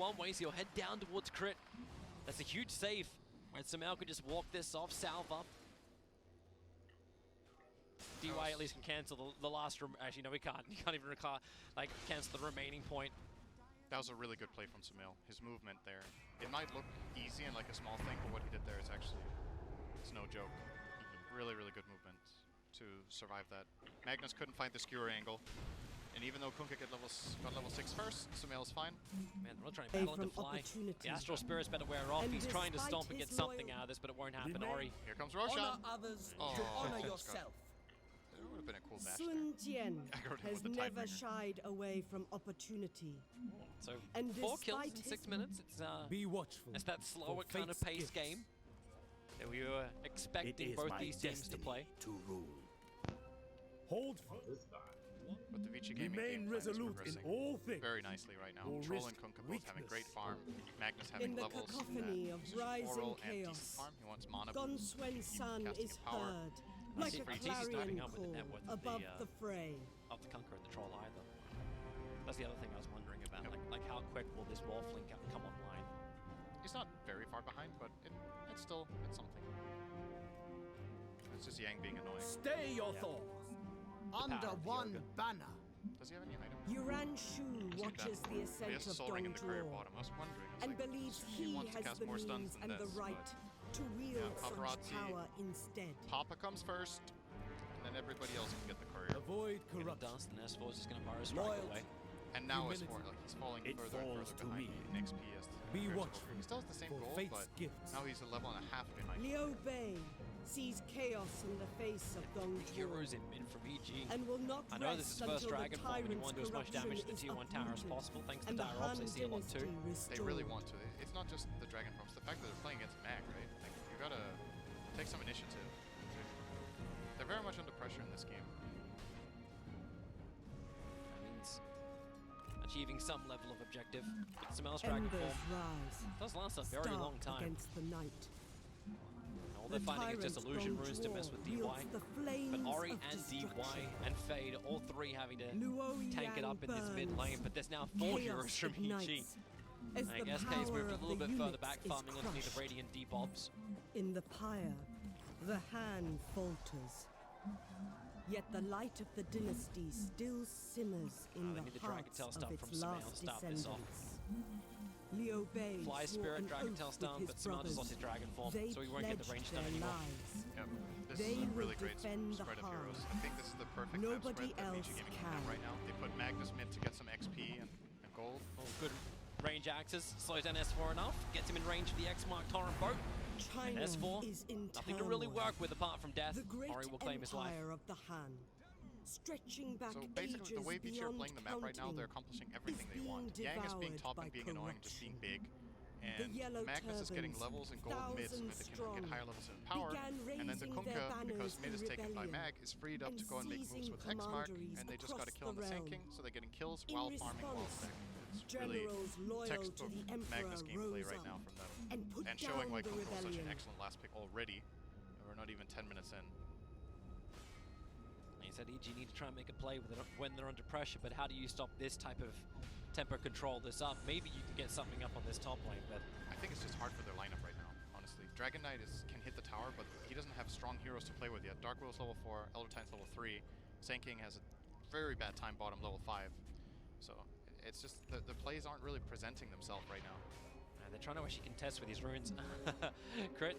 one way, so you'll head down towards crit. That's a huge save. When Sumail could just walk this off, salve up. DY at least can cancel the last room. Actually, no, he can't. He can't even cancel the remaining point. That was a really good play from Sumail. His movement there. It might look easy and like a small thing, but what he did there is actually, it's no joke. Really, really good movement to survive that. Magnus couldn't find the skewer angle. And even though Kunkka got level 6 first, Sumail's fine. Man, they're all trying to battle into fly. The Astral Spirit's better wear off. He's trying to stomp and get something out of this, but it won't happen. Ori. Here comes Roshan. Honor others to honor yourself. It would have been a cool dash Sun there. Tien has never shied away from opportunity. So And 4 kills in despite 6 minutes. Be watchful. It's that slower for kind of fate's pace gifts. game that we were expecting both these teams to play. To rule. Hold firm. But the Vici gaming Remain game plan is resolute in progressing all things. very nicely right now. Or Troll and risk Kunkka both having great weakness. farm. Magnus having In the levels. cacophony of rising and chaos, decent farm. He wants mana. Gongsun Sun casting is of power. heard like a Pretty easy starting clarion up with the call net worth of above the, the fray. Of the Kunkka and the Troll either. That's the other thing I was wondering about. Yep. Like how quick will this Morphling come online? He's not very far behind, but it's still something. It's just Yang being annoying. Stay your thoughts. Under power of one yoga. banner. Does he have any item? Yuran Shu watches the He ascent has of Soul Ring in the career Dongzhuo bottom. I was wondering. I was and like, believes he he wants to has cast the more stuns means than and the this, right to wield such paparazzi. power instead. Papa comes first, and then everybody else can get the courier. Avoid Given corruption. dust, and S4 is just going to Pyro Strike Loyalty. away. And now it's Humility. more like he's falling It further and falls further to behind me. in XP as Be compared to watchful Goku. He still has the same for goal, fate's but gifts. now he's a level and a half behind. Liu Bei sees chaos in the face of Heroes Dongzhuo in mid from EG. and will not I know this is rest first until Dragon the Form and you tyrant's want to do as much damage to the corruption tier 1 tower as is possible. Thanks to and the Dire Ops, I Han see a lot too. dynasty They really restored. want to. It's not just the Dragon Forms. The fact that they're playing against Mag, right? Like, you gotta take some initiative. They're very much under pressure in this game. That means achieving some level of objective. But Sumail's Dragon Embers Form rise, does last a very stark long time. against the night. All they're finding is just illusion runes to mess with DY. But Ori and DY and Fade, all three having to Luo tank it Yang up in this mid burns. lane. But there's now 4 heroes from EG. ignites as I the guess K's power moved a of little the bit further units back, is farming underneath the crushed. Radiant Debobs. In the pyre, the hand falters. Yet the light of the dynasty still simmers in they the need the Dragon hearts Tail of stuff its from Sumail last to start this off. descendants. Liu Bei Fly swore Spirit, an Dragon oath Tail with stun, his but Sumail just lost brothers. his Dragon Form, They so he won't get the pledged range stun their anymore. lives. Yep. This They is a really will great defend the spread of Han. heroes. I think this is the perfect Nobody map spread that else VG Gaming can. have right now. They put Magnus mid to get some XP and gold. Oh, good range axes, slows down S4 enough, gets him in range of the X-Mark Torrent boat. China And S4, is in nothing to really turmoil. work with apart from death. The great Ori will claim his life. empire of the Han, stretching back So basically, the way ages VG are beyond playing the map right now, counting, they're accomplishing everything is they want. being Yang is being devoured top by and being annoying, just being big. And yellow Magnus is getting turbans, levels and gold mid so that they can strong, get higher levels of power. began And then the raising their Kunkka, because banners mid is in taken by rebellion Mag, is freed up and to go and make moves seizing with X-Mark, commanderies and they just got to across kill on the the Sand realm. King, so they're getting kills In while farming while response, stacking. It's really generals loyal to textbook the Emperor Magnus gameplay rose right up now from them. and put And showing down why the Kunkka was such an rebellion. excellent last pick already. And we're not even 10 minutes in. He said EG need to try and make a play with it when they're under pressure, but how do you stop this type of tempo control this up? Maybe you can get something up on this top lane, but I think it's just hard for their lineup right now, honestly. Dragon Knight can hit the tower, but he doesn't have strong heroes to play with yet. Dark Willow's level 4, Elder Titan's level 3. Sand King has a very bad time bottom level 5. So it's just the plays aren't really presenting themselves right now. they're trying to actually contest with these runes. Crit.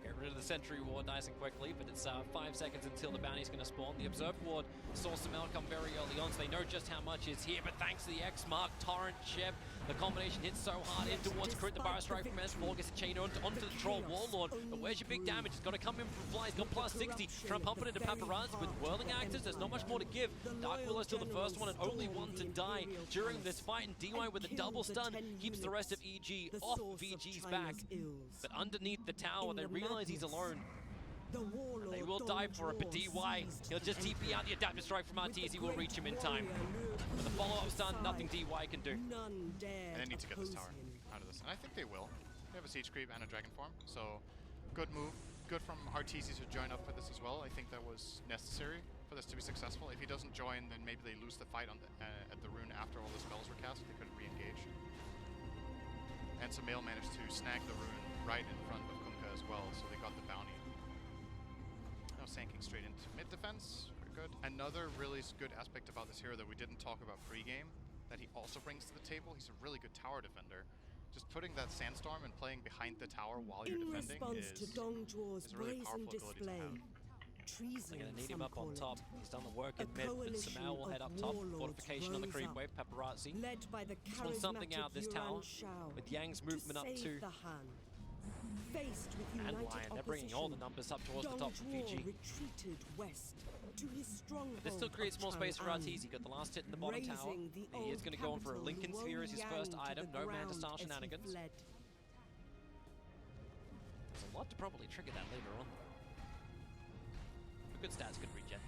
Get rid of the Sentry Ward nice and quickly, but it's 5 seconds until the bounty's going to spawn. The Observe Ward saw Sumail come very early on, so they know just how much is here, but thanks to the X-Mark, Torrent, Chip, the combination hits so hard in towards Crit, the Barrow Strike from S4 gets a chain onto the Troll Warlord, but where's your big damage? It's got to come in from Fly, he's got plus 60, try and pump it into Paparazzi with Whirling Axes, there's not much more to give. Dark Willow's still the first one and only one to die during this fight, and DY with a double stun keeps the rest of EG off VG's back. But underneath the tower, they realize he's alone. They will die for it, but DY, he'll just TP out the Adaptive Strike from Arteezy, he will reach him in time. With a follow-up stun, nothing DY can do. None dare And they need to get this oppose tower him. out of this. And I think they will. They have a Siege Creep and a Dragon Form, so good move. Good from Arteezy to join up for this as well. I think that was necessary for this to be successful. If he doesn't join, then maybe they lose the fight on the, at the rune after all the spells were cast. They couldn't re-engage. And Sumail managed to snag the rune right in front of Kunkka as well, so they got the bounty. Now sanking straight into mid defense, very good. Another really good aspect about this hero that we didn't talk about pre-game, that he also brings to the table, he's a really good tower defender. Just putting that sandstorm and playing behind the tower while you're In defending response to Dong Zhuo's is a really brazen powerful ability to display, have. treason, They're going to need some him up on call top. it. He's done the work A in mid, but coalition Sumail will head of up top. warlords Fortification on the rose creep up, wave, Paparazzi. led by the Just want something charismatic out this Yuan tower, Shao, with Yang's movement to up save to the Han. Faced with and united Lion. They're bringing all the numbers up towards the Dong top from Zhuo VG. retreated west to his stronghold. This still creates of more space for Chang'an, Arteezy. Got the last hit in the bottom tower. razing the He is old going to go in for a capital Lincoln Sphere as his Luoyang first to item. the No ground man-to-style as he shenanigans. fled. There's a lot to probably trigger that later on. But good stats, good regen.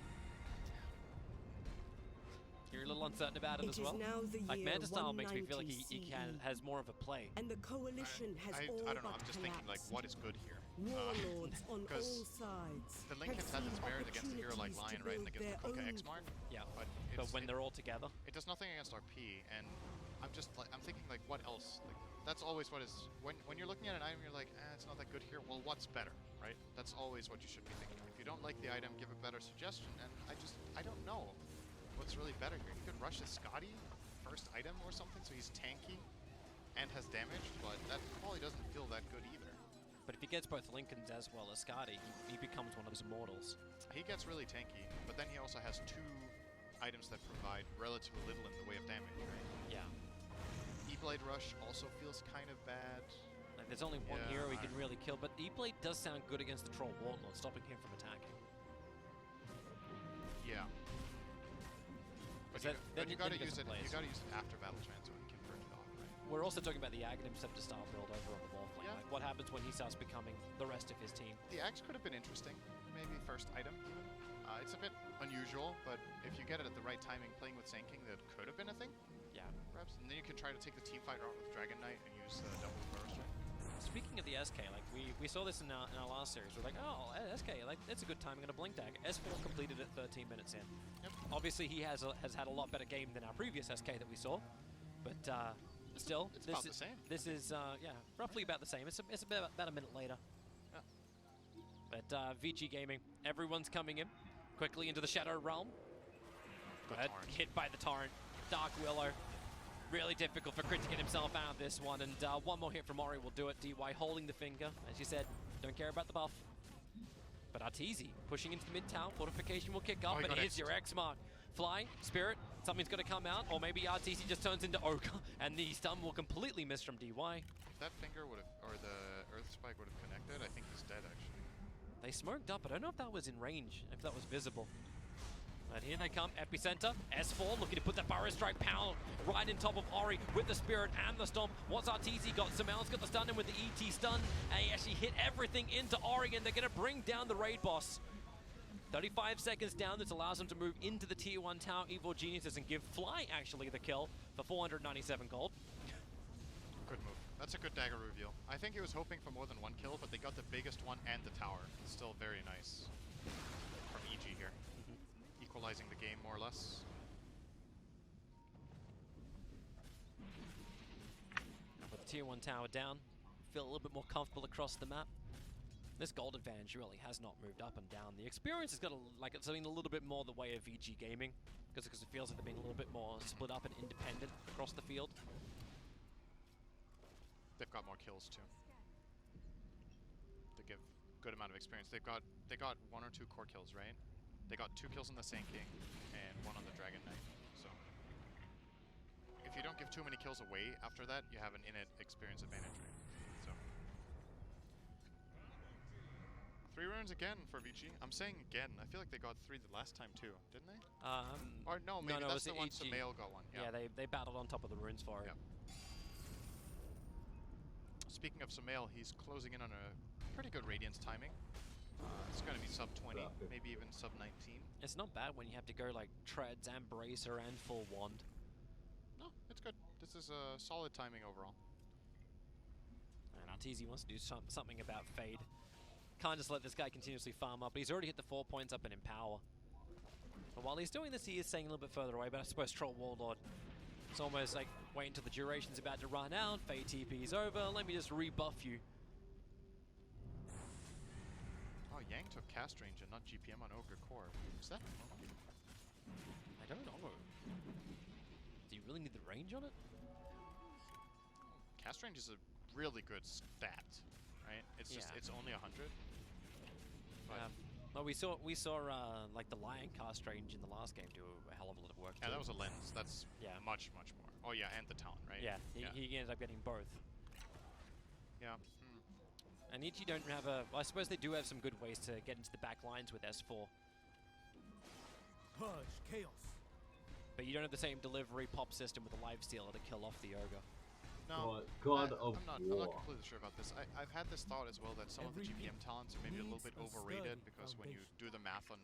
You're a little uncertain about it It as is well. now the Like year Manta-style makes me feel like 190 he has more of a play. And the coalition has I all don't know, but I'm just thinking like, collapsed. what is good here? Warlords on all 'cause sides. The Lincolns have has its seen merit against a hero like opportunities Lion, to right, and build against the their Kunkka own X-Mark. Yeah, But, but when they're all together, it does nothing against RP, and I'm just like, I'm thinking like, what else? Like, that's always what is, when you're looking at an item, you're like, it's not that good here. Well, what's better, right? That's always what you should be thinking. If you don't like the item, give a better suggestion, and I don't know what's really better here. You could rush a Scotty first item or something, so he's tanky and has damage, but that probably doesn't feel that good either. but if he gets both Lincolns as well as Skadi, he becomes one of his immortals. He gets really tanky, but then he also has two items that provide relatively little in the way of damage, right? Yeah. E-Blade Rush also feels kind of bad. Like, there's only one Yeah, hero he can really kill, but E-Blade does sound good against the Troll Warlord, stopping him from attacking. Yeah. But Then- you, then but you it- gotta then it use gets it. in You place. gotta use it after Battle Trance when you can burn it off, right? We're also talking about the Aghanim Scepter style build over on the wall flame. Yeah. Like, what happens when he starts becoming the rest of his team? The axe could have been interesting. Maybe first item even. It's a bit unusual, but if you get it at the right timing, playing with Sand King, that could have been a thing, Yeah. perhaps. And then you can try to take the team fight route with Dragon Knight and use double burst. Right? Speaking of the SK, like we saw this in our last series. We're like, oh, SK, like that's a good timing on a blink dagger. S4 completed it 13 minutes in. Yep. Obviously, he has had a lot better game than our previous SK that we saw, but still, it's this about the is same. this is yeah, roughly about the same. It's about a minute later. Yeah. But VG Gaming, everyone's coming in quickly into the Shadow Realm. Good But torrent. hit by the torrent. Dark Willow. Really difficult for Crit to get himself out of this one. And one more hit from Ori will do it. DY holding the finger. As you said, don't care about the buff. But Arteezy pushing into the mid tower. Fortification will kick up. Oh, he and got here's X'd. your X mark. Fly, Spirit. Something's going to come out. Or maybe Arteezy just turns into Ogre. And the stun will completely miss from DY. If that finger would have, or the Earth Spike would have connected, I think he's dead actually. They smoked up. I don't know if that was in range, if that was visible. But here they come, Epicenter, S4 looking to put that Burrow Strike power right in top of Ori with the Spirit and the Stomp. What's Arteezy got? Sumail's got the stun in with the ET stun. And he actually hit everything into Ori, and they're going to bring down the raid boss. 35 seconds down, this allows them to move into the tier 1 tower, Evil Geniuses, and give Fly actually the kill for 497 gold. Good move. That's a good dagger reveal. I think he was hoping for more than one kill, but they got the biggest one and the tower. It's still very nice from EG here. Equalizing the game more or less. With the tier 1 tower down, feel a little bit more comfortable across the map. This gold advantage really has not moved up and down. The experience has got it's been a little bit more the way of VG Gaming, because it feels like they're being a little bit more split up and independent across the field. They've got more kills too. They give good amount of experience. They got 1 or 2 core kills, right? They got 2 kills on the Sand King and 1 on the Dragon Knight. So if you don't give too many kills away after that, you have an innate experience advantage, right? So 3 runes again for VG. I'm saying again. I feel like they got 3 the last time too, didn't they? Or no, maybe no, that's it the one was EG. Sumail got one. Yeah, they battled on top of the runes for it. Yeah. Speaking of Sumail, he's closing in on a pretty good Radiance timing. It's going to be sub 20, maybe even sub 19. It's not bad when you have to go like treads and bracer and full wand. No, it's good. This is a solid timing overall. And Arteezy wants to do something about Fade. Can't just let this guy continuously farm up, but he's already hit the 4 points up in Empower. But while he's doing this, he is staying a little bit further away, but I suppose Troll Warlord, it's almost like Wait until the duration's about to run out. Fade TP's over. Let me just rebuff you. Oh, Yang took cast range and not GPM on Ogre Core. Is that? I don't know. Do you really need the range on it? Cast range is a really good stat, right? It's just Yeah. it's only 100. But Well, we saw like the Lion cast range in the last game do a hell of a lot of work. yeah, too. that was a lens. That's Yeah. much more. Oh yeah, and the talent, right? Yeah, he ended up getting both. Yeah. And EG don't have a... Well, I suppose they do have some good ways to get into the back lines with S4. Purge chaos. But you don't have the same delivery pop system with the lifestealer to kill off the Ogre. No, God of I'm War. not completely sure about this. I've had this thought as well that some of the GPM talents are maybe a little bit needs a overrated sturdy because when you foundation. do the math on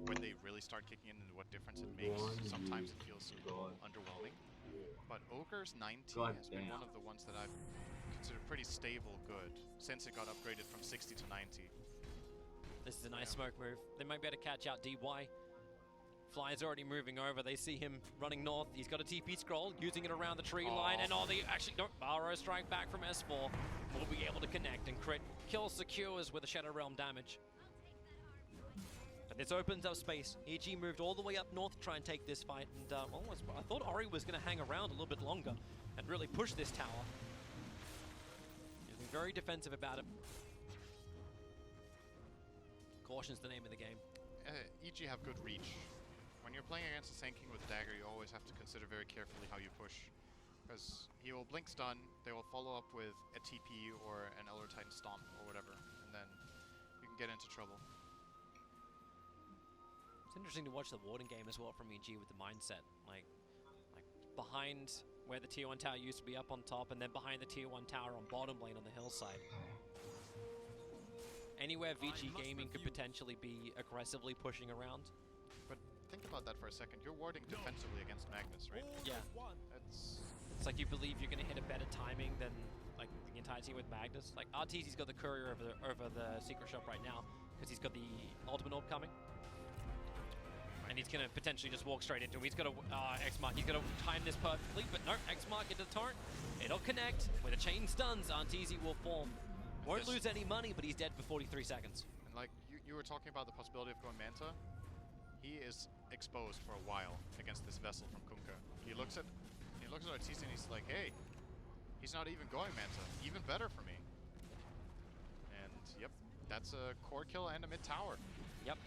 when they really start kicking in and what difference it makes, sometimes it feels a little underwhelming. But Ogre's 90 God has been damn. one of the ones that I've considered pretty stable good since it got upgraded from 60 to 90. This is a nice Yeah. smoke move. They might be able to catch out DY. Fly's already moving over. They see him running north. He's got a TP scroll, using it around the tree line. And they actually don't. Barrow strike back from S4. Will be able to connect and crit. Kill secures with a Shadow Realm damage. But this opens up space. EG moved all the way up north to try and take this fight. And I thought Ori was going to hang around a little bit longer and really push this tower. He's been very defensive about it. Caution's the name of the game. EG have good reach. When you're playing against a Sand King with Dagger, you always have to consider very carefully how you push. Because he will blink stun, they will follow up with a TP or an Elder Titan Stomp or whatever, and then you can get into trouble. It's interesting to watch the warding game as well from EG with the mindset. Like behind where the tier 1 tower used to be up on top, and then behind the tier 1 tower on bottom lane on the hillside. Anywhere VG Gaming could potentially be aggressively pushing around. But think about that for a second. You're warding defensively against Magnus, right? Yeah. It's It's like you believe you're going to hit a better timing than like the entire team with Magnus. Like RTZ's got the courier over the secret shop right now because he's got the ultimate orb coming. And he's going to potentially just walk straight into him. He's got to X-Mark. He's going to time this perfectly, but no, X-Mark into the torrent. It'll connect. With a chain stuns, RTZ will form. Won't lose any money, but he's dead for 43 seconds. And like you were talking about the possibility of going Manta. He is exposed for a while against this vessel from Kunkka. He looks at Ortiz and he's like, hey, he's not even going Manta. Even better for me. And yep, that's a core kill and a mid tower. Yep.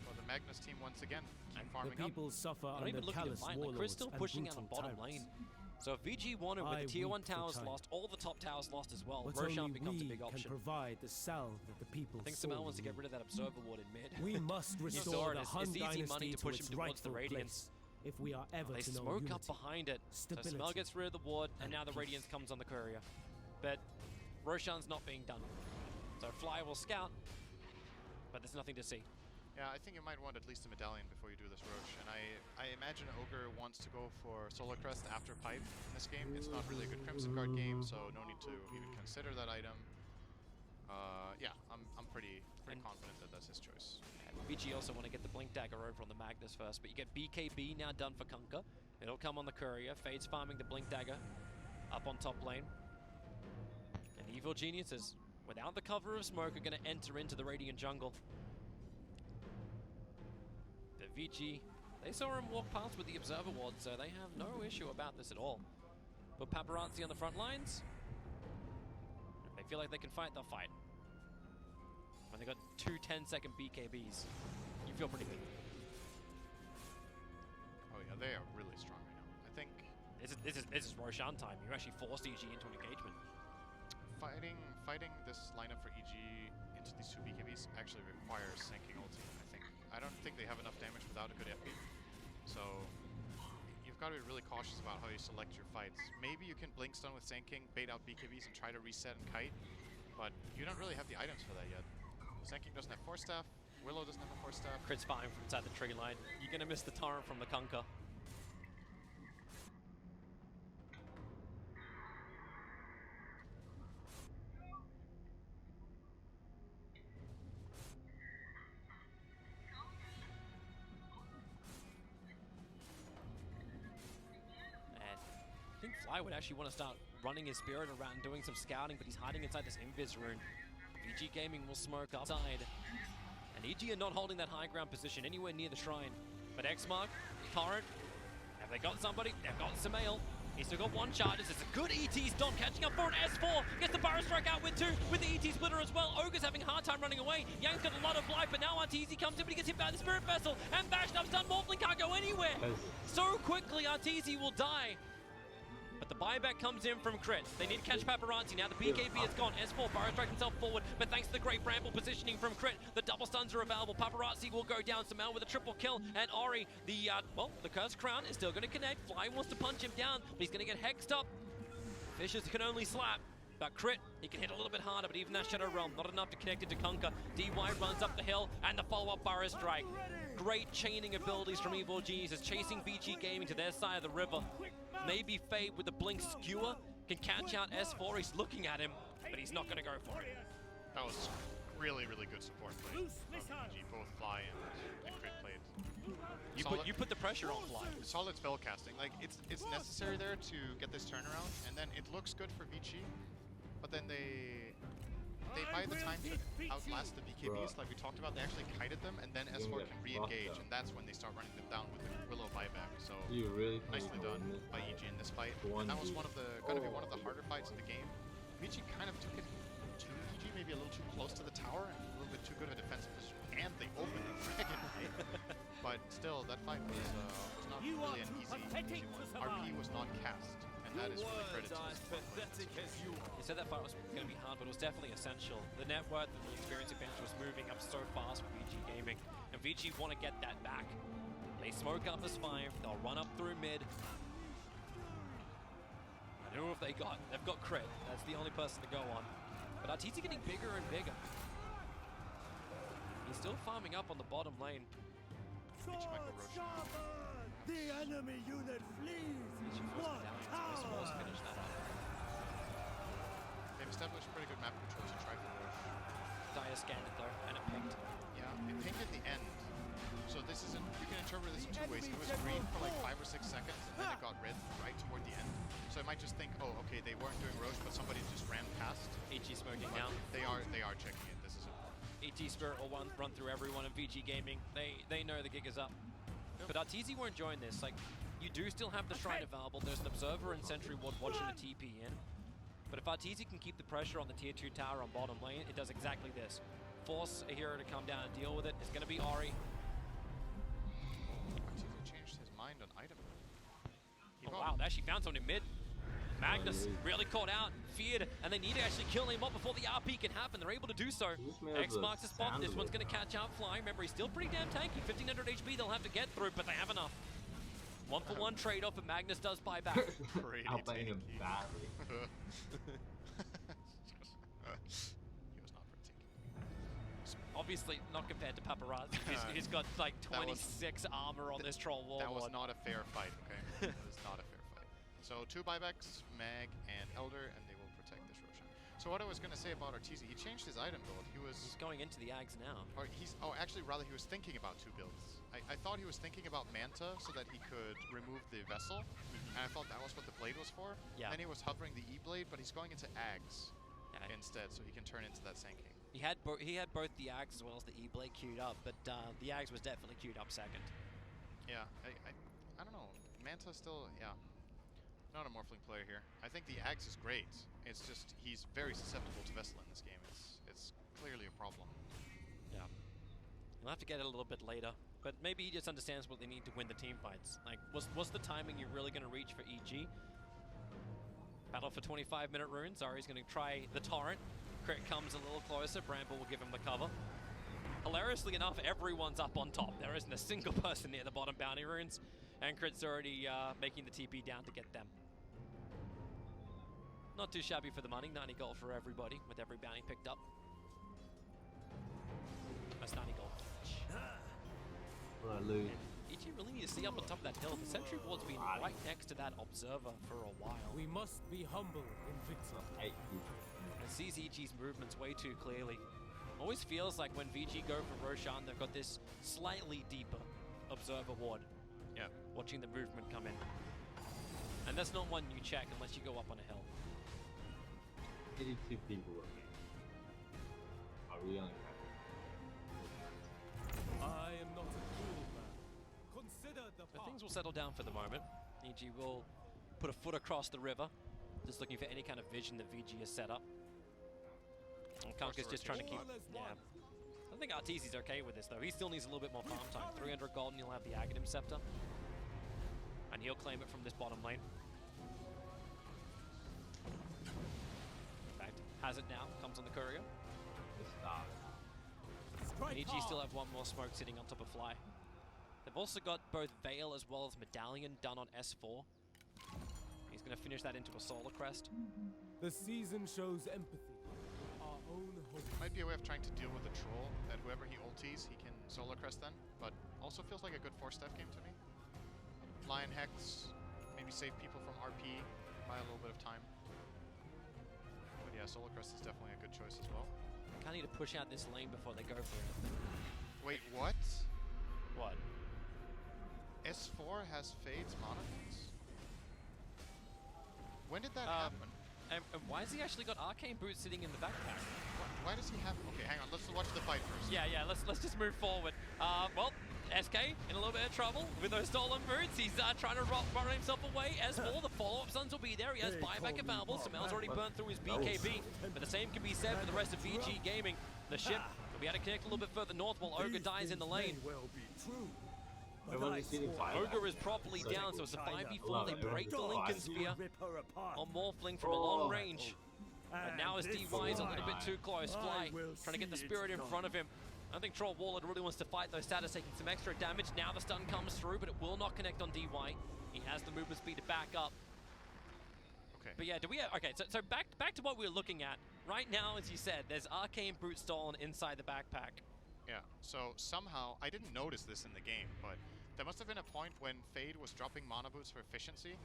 Well, the Magnus team once again keep The farming up. people suffer Not under even looking to callous fight. Like Chris warlords still and pushing out on brutal bottom tyrants. lane. So if VG won it with the I tier 1 weep for towers China. lost, all the top towers lost as well, But Roshan only becomes a we big can option. provide the salve that the people I think sorely Samal wants to get need. rid of that Observer Ward in mid. We must saw restore it, the it's Han easy money dynasty to to push its him towards the rightful Radiance. place, if we are ever They to know smoke unity, up behind it. So stability, Smell gets rid of the ward, and and now the peace. Radiance comes on the courier. But Roshan's not being done. So Fly will scout, but there's nothing to see. Yeah, I think you might want at least a medallion before you do this Roche. And I imagine Ogre wants to go for Solar Crest after Pipe in this game. It's not really a good Crimson Guard game, so no need to even consider that item. Yeah, I'm pretty confident that that's his choice. And VG also want to get the Blink Dagger over on the Magnus first, but you get BKB now done for Kunkka. It'll come on the courier. Fade's farming the Blink Dagger up on top lane. And Evil Geniuses, without the cover of smoke, are going to enter into the Radiant jungle. The VG, they saw him walk past with the Observer Ward, so they have no issue about this at all. But Paparazzi on the front lines, if they feel like they can fight, they'll fight. When they got two 10-second BKBs, you feel pretty good. Oh yeah, they are really strong right now. I think This is Roshan time. You actually forced EG into an engagement. fighting this lineup for EG into these two BKBs actually requires sinking ulti, I think. I don't think they have enough damage without a good FP. So you've got to be really cautious about how you select your fights. Maybe you can blink stun with Sand King, bait out BKBs and try to reset and kite, but you don't really have the items for that yet. Sand King doesn't have Force Staff, Willow doesn't have a Force Staff. Crit's firing from inside the tree line. You're going to miss the torrent from the Kunkka. And I think Fly would actually want to start running his Spirit around, doing some scouting, but he's hiding inside this Invis rune. VG Gaming will smoke upside. And EG are not holding that high ground position anywhere near the shrine. But Xmark, Torrent, have they got somebody? They've got Sumail. He's still got one charge. It's a good ET stomp catching up for an S4. Gets the Burrow Strike out with 2, with the ET splitter as well. Ogre's having a hard time running away. Yang's got a lot of life, but now Arteezy comes in, but he gets hit by the Spirit Vessel. And Bashnup's done. Morphling can't go anywhere. So quickly, Arteezy will die. But the buyback comes in from Crit. They need to catch Paparazzi. Now the BKB is gone. S4 Burrow Strike himself forward, but thanks to the great Bramble positioning from Crit, the double stuns are available. Paparazzi will go down. Sumail with a triple kill, and Ori, the Cursed Crown is still going to connect. Fly wants to punch him down, but he's going to get hexed up. Vicious can only slap. But Crit, he can hit a little bit harder, but even that Shadow Realm, not enough to connect it to Kunkka. DY runs up the hill, and the follow-up Burrow Strike. Great chaining abilities from Evil Geniuses, chasing VG Gaming to their side of the river. Maybe Fade with the Blink Skewer can catch out S4. He's looking at him, but he's not going to go for it. That was really, really good support play from VG. Both Fly and Crit played. You put the pressure on Fly. Solid spell casting. Like, it's necessary there to get this turnaround, and then it looks good for VG, but then they by the time to outlast the BKBs, like we talked about, they actually kited them, and then S4 can re-engage, and that's when they start running them down with the Willow buyback. So nicely done by EG in this fight. And that was going to be one of the harder fights in the game. VG kind of took it to EG, maybe a little too close to the tower, and a little bit too good of a defensive position, and they opened the dragon. But still, that fight was not really an easy one. RP was not cast. That is really credit to this. You said that fight was going to be hard, but it was definitely essential. The net worth and the experience advantage was moving up so fast for VG Gaming, and VG want to get that back. They smoke up this 5, they'll run up through mid. I don't know if they've got Crit, that's the only person to go on. But Arteezy getting bigger and bigger. He's still farming up on the bottom lane. VG might go Roshan. The enemy unit flees. What power! Finish that up. They've established pretty good map control to try for Roche. Dire scanned it though, and it pinged. Yeah, it pinged at the end. So this isn't, you can interpret this in 2 ways. It was green for like 5 or 6 seconds, and then it got red right toward the end. So I might just think, oh, okay, they weren't doing Roche, but somebody just ran past. EG smoking down. They are checking it. This is important. ET Spirit will run through everyone in VG Gaming. They know the gig is up. But Arteezy won't join this. Like, you do still have the Shrine available. There's an Observer and Sentry Ward watching the TP in. But if Arteezy can keep the pressure on the tier 2 tower on bottom lane, it does exactly this. Force a hero to come down and deal with it. It's going to be Ori. Arteezy changed his mind on item. Oh wow, they actually found someone in mid. Magnus really caught out, feared, and they need to actually kill him off before the RP can happen. They're able to do so. X marks the spot. This one's going to catch out Fly. Remember, he's still pretty damn tanky. 1500 HP they'll have to get through, but they have enough. 1-for-1 trade-off, and Magnus does buy back. Pretty Outplaying him tanky. badly. He was not very tanky. Obviously, not compared to Paparazzi. He's got like 26 armor on this Troll Warlord. That was not a fair fight, okay? That was not a fair fight. So 2 buybacks, Mag and Elder, and they will protect this Roshan. So what I was going to say about Arteezy, he changed his item build. He's going into the Ags now. Actually, rather, he was thinking about 2 builds. I thought he was thinking about Manta so that he could remove the Vessel, and I thought that was what the Blade was for. Yeah. Then he was hovering the E-Blade, but he's going into Ags instead, so he can turn into that Sand King. He had both the Ags as well as the E-Blade queued up, but the Ags was definitely queued up second. Yeah, I don't know. Manta still, not a Morphling player here. I think the Ags is great. It's just he's very susceptible to Vessel in this game. It's clearly a problem. Yeah. You'll have to get it a little bit later, but maybe he just understands what they need to win the team fights. Like, was the timing you're really going to reach for EG? Battle for 25-minute runes. Ari's going to try the Torrent. Crit comes a little closer. Bramble will give him the cover. Hilariously enough, everyone's up on top. There isn't a single person near the bottom bounty runes, and Crit's already making the TP down to get them. Not too shabby for the money. 90 gold for everybody, with every bounty picked up. That's 90 gold each. What a loot. EG really need to see up on top of that hill. The Sentry Ward's been right next to that Observer for a while. We must be humble in victory. And sees EG's movements way too clearly. Always feels like when VG go for Roshan, they've got this slightly deeper Observer Ward. Yeah. Watching the movement come in. And that's not one you check unless you go up on a hill. 82 people working. Are we on I am not a cruel man. Consider the So path. things will settle down for the moment. EG will put a foot across the river, just looking for any kind of vision that VG has set up. And Kunka's just trying to keep... All as Yeah. one. I think Arteezy's okay with this, though. He still needs a little bit more farm time. 300 gold and he'll have the Aghanim Scepter. And he'll claim it from this bottom lane. In fact, has it now. Comes on the courier. the start? Strike And EG hard. still have one more smoke sitting on top of Fly. They've also got both Veil as well as Medallion done on S4. He's going to finish that into a Solar Crest. The season shows empathy. Our own hope. Might be a way of trying to deal with the troll, that whoever he ulties, he can Solar Crest then, but also feels like a good 4-step game to me. Lion Hex, maybe save people from RP, buy a little bit of time. But yeah, Solar Crest is definitely a good choice as well. Kind of need to push out this lane before they go for it. Wait, what? What? S4 has Fade's Mana Boots? When did that happen? And why has he actually got Arcane Boots sitting in the backpack? Why does he have... Okay, hang on, let's watch the fight first. Yeah, let's just move forward. Well, SK in a little bit of trouble with those stolen boots. He's trying to run himself away. S4, the follow-up stuns will be there. He has buyback available. Samel's already burned through his BKB, but the same can be said for the rest of VG Gaming. The ship will be able to connect a little bit further north while Ogre dies in the lane. May well be true. I've But only I seen him swore fire. Ogre is properly down, so it's a 5v4. They break the Lincoln Spear rip her apart. on Morphling from a long range. But now as And DY is a little this bit too close, I Fly will trying to get the see Spirit it's in front of him. I think Troll Warlord really wants to fight those status, taking some extra damage. Now the stun comes through, but it will not connect on DY. He has the movement speed to back up. Okay. But yeah, do we have, okay, so back to what we were looking at. Right now, as you said, there's Arcane Brute stolen inside the backpack. Yeah, so somehow, I didn't notice this in the game, but there must have been a point when Fade was dropping Mana Boots for efficiency,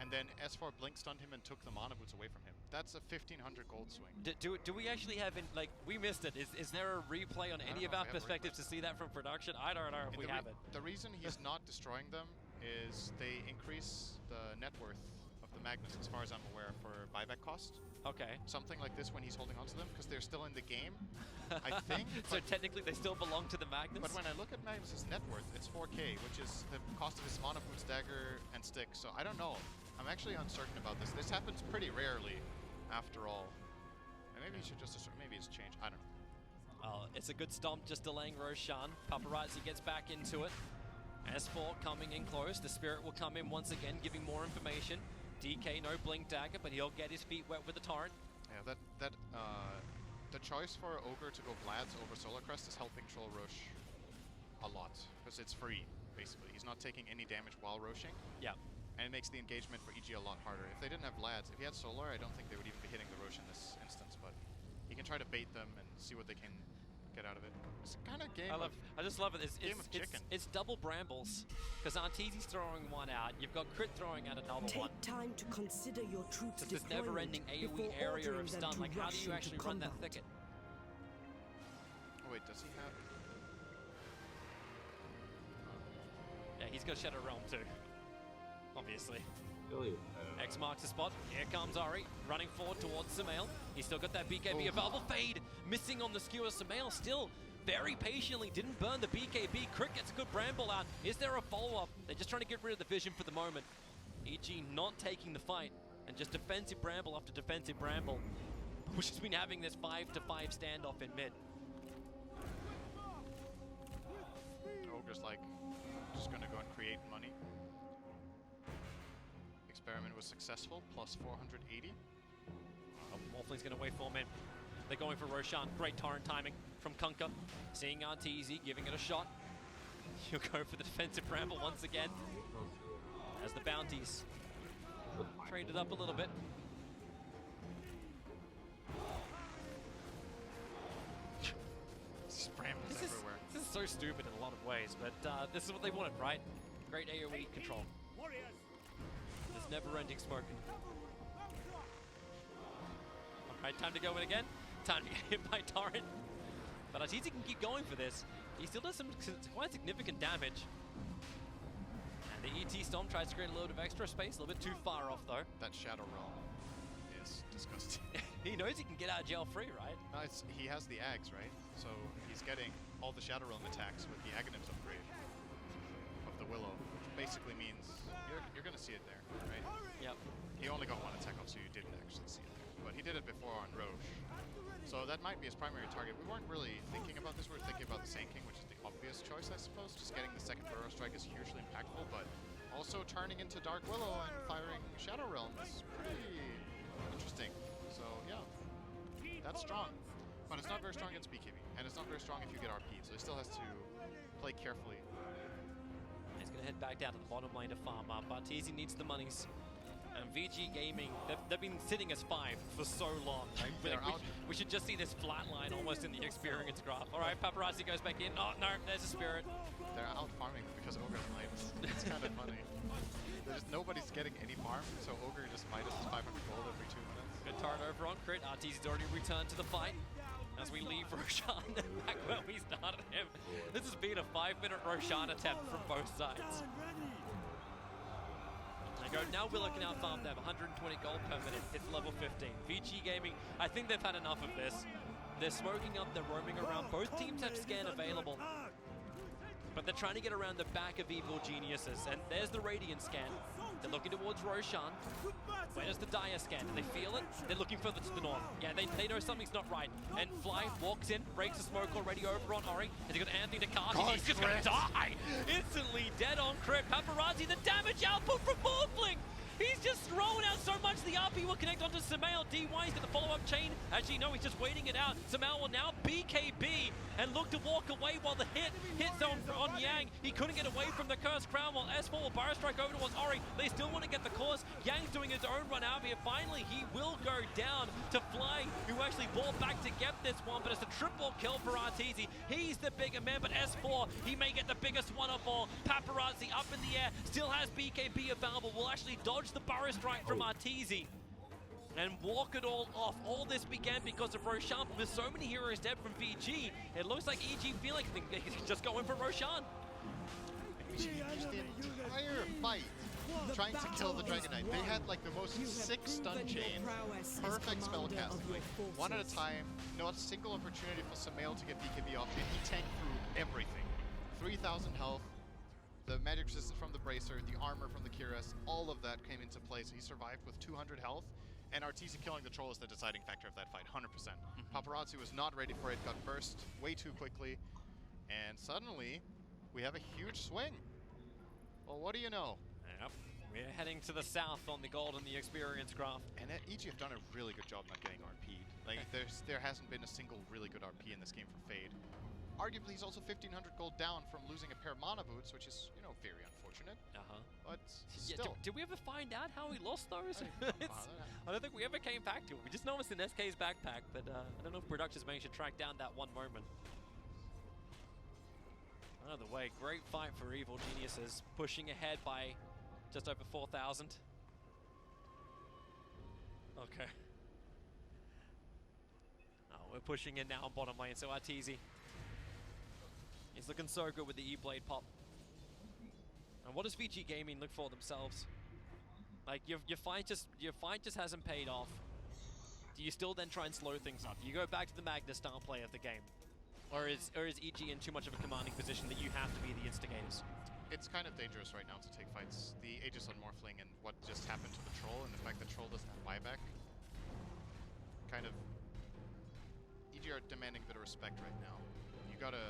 and then S4 Blink stunned him and took the Mana Boots away from him. That's a 1500 gold swing. Do we actually have, like, we missed it. Is there a replay on I any don't of know our if we have a perspectives to see that from production? I don't know if And we have it. the reason he's not destroying them is they increase the net worth of the magnets, as far as I'm aware, for buyback cost. Okay. Something like this when he's holding onto them, because they're still in the game, I think. So but, technically they still belong to the Magnus? but when I look at Magnus' net worth, it's 4k, which is the cost of his Mana Boots, Dagger, and Stick, so I don't know. I'm actually uncertain about this. This happens pretty rarely, after all. And maybe he should just, maybe it's changed, I don't know. It's a good stomp, just delaying Roshan. Paparazzi gets back into it. S4 coming in close. The Spirit will come in once again, giving more information. DK, no Blink Dagger, but he'll get his feet wet with the Torrent. Yeah, the choice for Ogre to go Vlad's over Solar Crest is helping Troll Rosh a lot, because it's free, basically. He's not taking any damage while Roshing, Yeah. and it makes the engagement for EG a lot harder. If they didn't have Vlad's, if he had Solar, I don't think they would even be hitting the Rosh in this instance, but he can try to bait them and see what they can get out of it. It's a kind of game I just love it. Game of chicken. It's double brambles, because Arteezy's throwing one out. You've got Crit throwing out another one. Take time to consider your troops' It's this deployment never-ending AoE before area ordering of them stun. to Like, how do rush you into actually run that combat. thicket? Oh wait, does he have... Yeah, he's got Shadow Realm too. Obviously. Really? X marks the spot. Here comes Ari, running forward towards Sumail. He's still got that BKB available. Fade missing on the skewer. Sumail still very patiently didn't burn the BKB. Crit gets a good bramble out. Is there a follow-up? They're just trying to get rid of the vision for the moment. EG not taking the fight and just defensive bramble after defensive bramble, which has been having this 5-to-5 standoff in mid. Ogre's like, just gonna go and create money. Experiment was successful, plus 480. Oh, Morphling's going to wait 4 men. They're going for Roshan. Great torrent timing from Kunkka. Seeing Arteezy, giving it a shot. He'll go for the defensive bramble once again as the bounties traded up a little bit. Just brambles everywhere. This is so stupid in a lot of ways, but this is what they wanted, right? Great AoE control. Warriors, This never-ending smoking. Alright, time to go in again. Time to get hit by Torrent. But Arteezy can keep going for this. He still does some quite significant damage. And The ET Storm tries to create a little bit of extra space, a little bit too far off though. That Shadow Realm is disgusting. He knows he can get out of jail free, right? No, he has the Ags, right? So he's getting all the Shadow Realm attacks with the Aghanims upgrade of the Willow, which basically means you're going to see it there, right? Yep. He only got one attack off, so you didn't actually see it there. But he did it before on Roche. So that might be his primary target. We weren't really thinking about this. We were thinking about the Sand King, which is the obvious choice, I suppose. Just getting the second Burrow Strike is hugely impactful, but also turning into Dark Willow and firing Shadow Realm is pretty interesting. So, yeah, that's strong. But it's not very strong against BKB, and it's not very strong if you get RP, so he still has to play carefully. He's going to head back down to the bottom lane to farm up, but Teasy needs the monies. And VG Gaming, they've been sitting as 5 for so long. Right? They're out. We should just see this flat line almost in the experience graph. All right, Paparazzi goes back in. Oh, no, there's a Spirit. They're out farming because Ogre's Midas. It's kind of funny. Nobody's getting any farm, so Ogre just Midas 500 gold every 2 minutes. Good turn over on Crit. RTZ's already returned to the fight. As we leave Roshan back where we started him. This has been a 5-minute Roshan attempt from both sides. Now we're looking out farm them, 120 gold per minute, it's level 15. VG Gaming, I think they've had enough of this. They're smoking up, they're roaming around. Both teams have scan available, but they're trying to get around the back of Evil Geniuses. And there's the Radiant scan. They're looking towards Roshan. Where does the Dire scan? Do they feel it? They're looking further to the north. Yeah, they know something's not right. And Fly walks in, breaks the smoke already over on Ori. Has he got Anthony to cast? He's just gonna die! Instantly dead on Crit. Paparazzi, the damage output from Morphling! He's just throwing out so much. The RP will connect onto Samael. DY's got the follow-up chain. Actually, no, he's just waiting it out. Samael will now BKB and look to walk away while the hit zone on Yang. He couldn't get away from the Cursed Crown while S4 will Burrow Strike over towards Ori. They still want to get the course. Yang's doing his own run out of here. Finally, he will go down to Fly, who actually bought back to get this one, but it's a triple kill for Arteezy. He's the bigger man, but S4, he may get the biggest one of all. Paparazzi up in the air, still has BKB available. Will actually dodge the Burrow Strike from Arteezy and walk it all off. All this began because of Roshan. With so many heroes dead from VG, it looks like EG feel like they can just go in for Roshan. VG used the entire fight trying to kill the Dragon Knight. They had like the most sick stun chain, perfect spell casting, like one at a time, not a single opportunity for Samael to get BKB off, and he tanked through everything. 3,000 health, the magic resistance from the Bracer, the armor from the Cuirass, all of that came into play, so he survived with 200 health, and Arteezy killing the troll is the deciding factor of that fight, 100%. Paparazzi was not ready for it, got burst way too quickly, and suddenly, we have a huge swing. Well, what do you know? Yep. We're heading to the south on the gold and the experience graph. And EG have done a really good job not getting RP'd. Like, there hasn't been a single really good RP in this game for Fade. Arguably, he's also 1,500 gold down from losing a pair of mana boots, which is, you know, very unfortunate. But still. Yeah, did we ever find out how he lost those? I don't think we ever came back to it. We just know it's in SK's backpack, but I don't know if Productions managed to track down that one moment. Either way, great fight for Evil Geniuses, pushing ahead by just over 4,000. Okay. Oh, we're pushing in now on bottom lane, so Arteezy. He's looking so good with the E-Blade pop. And what does VG Gaming look for themselves? Like, your fight just hasn't paid off. Do you still then try and slow things up? Do you go back to the Magnus style play of the game? Or is EG in too much of a commanding position that you have to be the instigators? It's kind of dangerous right now to take fights. The Aegis on Morphling and what just happened to the Troll, and the fact that Troll doesn't have buyback, kind of... EG are demanding a bit of respect right now. You gotta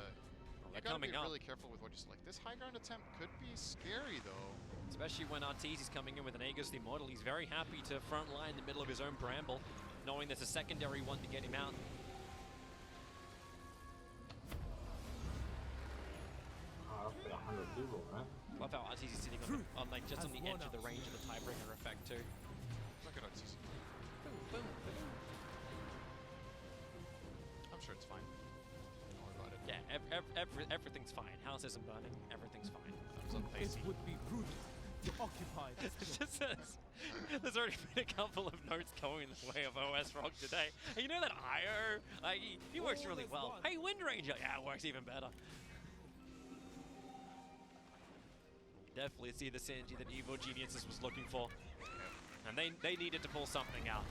be really careful with what you select. This high ground attempt could be scary, though. Especially when Arteezy's coming in with an Aegis the Immortal. He's very happy to front line in the middle of his own Bramble, knowing there's a secondary one to get him out. Up to 100 people, right? Love how Arteezy's sitting on like just on the edge of the range of the Tidebringer effect too. Look at Arteezy. Boom, boom, boom. I'm sure it's fine. Don't worry about it. Yeah, everything's fine. House isn't burning. Everything's fine. Thumbs up, It Pacey. would be prudent to occupy this It just says, there's already been a couple of notes going the way of OS Rock today. And you know that IO? Like, he works really well. Hey, Wind Ranger! Yeah, it works even better. definitely see the synergy that Evil Geniuses was looking for. And they needed to pull something out.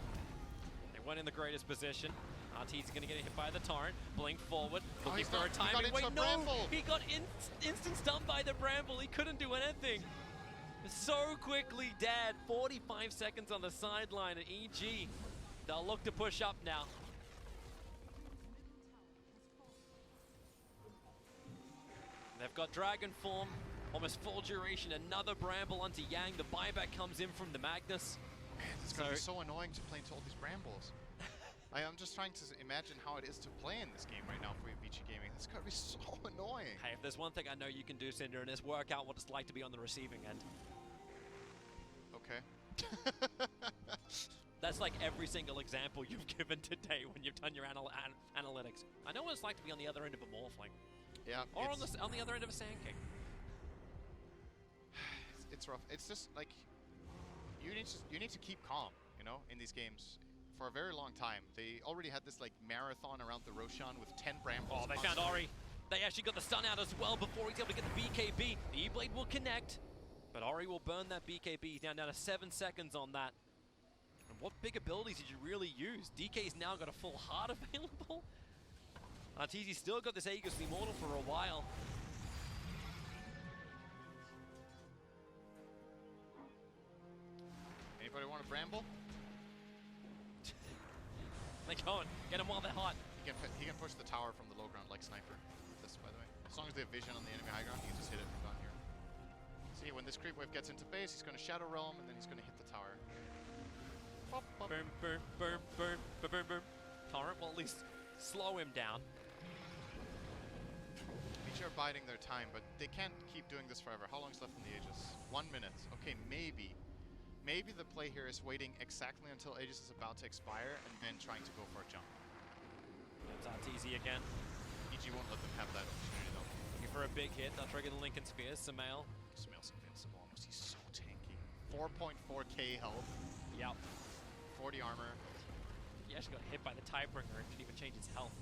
They weren't in the greatest position. RT's going to get hit by the Torrent. Blink forward, looking he's for not- a he timing. got into Wait, a no! bramble. He got instant stunned by the Bramble. He couldn't do anything. So quickly dead. 45 seconds on the sideline, and EG, they'll look to push up now. They've got Dragon Form, almost full duration, another Bramble onto Yang. The buyback comes in from the Magnus. Man, it's going to be so annoying to play into all these Brambles. I'm just trying to imagine how it is to play in this game right now for Vici Gaming. It's going to be so annoying. Hey, if there's one thing I know you can do, Cinder, and it's work out what it's like to be on the receiving end. Okay. That's like every single example you've given today when you've done your analytics. I know what it's like to be on the other end of a Morphling. Yeah. Or on the other end of a Sand King. It's rough. It's just like you need to keep calm, you know, in these games for a very long time. They already had this like marathon around the Roshan with 10 Brambles. Oh, they found Ori. They actually got the stun out as well before he's able to get the BKB. The E-Blade will connect, but Ori will burn that BKB. He's down to 7 seconds on that. And what big abilities did you really use? DK's now got a full heart available. Arteezy's still got this Aegis Immortal for a while. Anybody want a Bramble? They going. Get him while they're hot. He can push the tower from the low ground like Sniper. This, by the way. As long as they have vision on the enemy high ground, he can just hit it from down here. See, when this creep wave gets into base, he's going to Shadow Realm, and then he's going to hit the tower. Bop, bop. Boom, boom, boom, boom, boom, boom, boom. Torrent will at least slow him down. Each are biding their time, but they can't keep doing this forever. How long's left in the Aegis? 1 minute. Okay, maybe. Maybe the play here is waiting exactly until Aegis is about to expire and then trying to go for a jump. That's Arteezy again. EG won't let them have that opportunity though. Looking for a big hit. They'll trigger the Lincoln Spears. Samael. Smail's invincible almost. He's so tanky. 4.4k health, Yep. 40 armor. He actually got hit by the Tidebringer and didn't even change his health.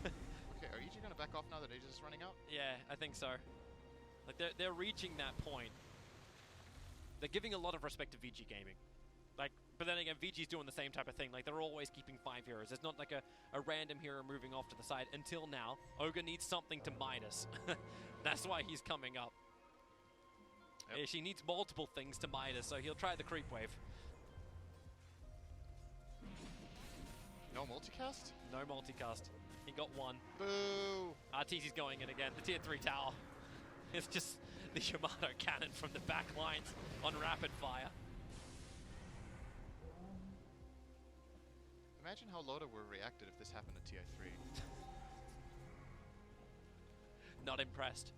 Okay, are EG going to back off now that Aegis is running out? Yeah, I think so. Like they're reaching that point. They're giving a lot of respect to VG Gaming. Like, but then again, VG's doing the same type of thing. Like, they're always keeping 5 heroes. There's not like a random hero moving off to the side until now. Ogre needs something to Midas. That's why he's coming up. Yep. Yeah, she needs multiple things to Midas, so he'll try the creep wave. No multicast? No multicast. He got one. Boo! Arteezy's going in again. The tier 3 tower. It's just the Yamato cannon from the back lines on rapid fire. Imagine how Loda would have reacted if this happened to TI3. Not impressed.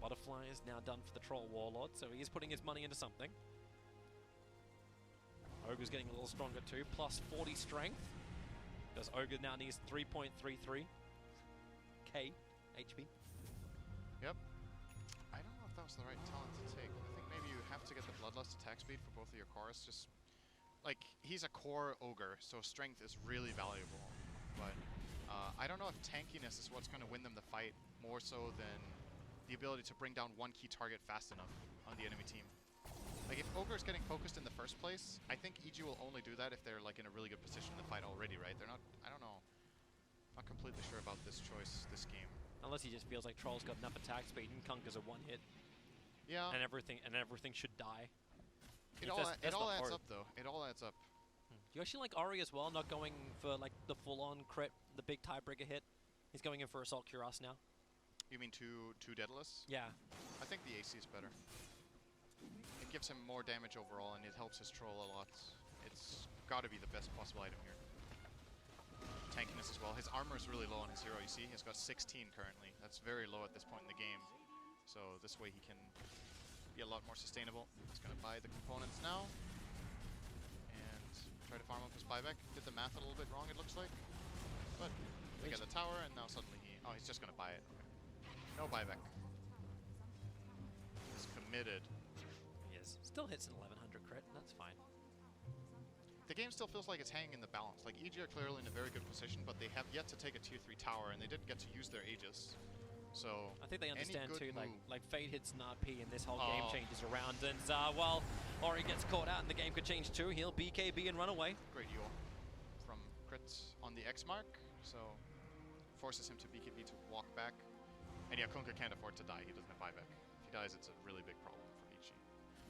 Butterfly is now done for the Troll Warlord, so he is putting his money into something. Ogre's getting a little stronger too, plus 40 strength. Because Ogre now needs 3.33k HP. Yep. I don't know if that was the right talent to take. I think maybe you have to get the Bloodlust attack speed for both of your cores. Just, like, he's a core Ogre, so strength is really valuable. But I don't know if tankiness is what's going to win them the fight, more so than the ability to bring down one key target fast enough on the enemy team. Like, if Ogre is getting focused in the first place, I think EG will only do that if they're, like, in a really good position in the fight already, right? They're not, I don't know. Not completely sure about this choice, this game. Unless he just feels like Troll's got enough attack speed and Conker's a one hit. Yeah. And everything should die. It all adds up, though. It all adds up. You actually like Ori as well, not going for like the full-on crit, the big Tiebreaker hit. He's going in for Assault Cuirass now. You mean two Daedalus? Yeah. I think the AC is better. It gives him more damage overall, and it helps his troll a lot. It's got to be the best possible item here. Tankiness as well. His armor is really low on his hero, you see? He's got 16 currently. That's very low at this point in the game. So this way he can be a lot more sustainable. He's going to buy the components now. And try to farm up his buyback. Did the math a little bit wrong, it looks like. But they get the tower, and now suddenly oh, he's just going to buy it. Okay. No buyback. He's committed. He is. Still hits an 1100 crit, that's fine. The game still feels like it's hanging in the balance. Like, EG are clearly in a very good position, but they have yet to take a tier 3 tower, and they didn't get to use their Aegis. So I think they any understand good too, move- like Fade hits an RP and this whole game Oh. changes around. And well, Ori gets caught out and the game could change too. He'll BKB and run away. great Yule from crits on the X mark, so forces him to BKB to walk back. And yeah, Kunkka can't afford to die. He doesn't have buyback. If he dies, it's a really big problem for Ichi.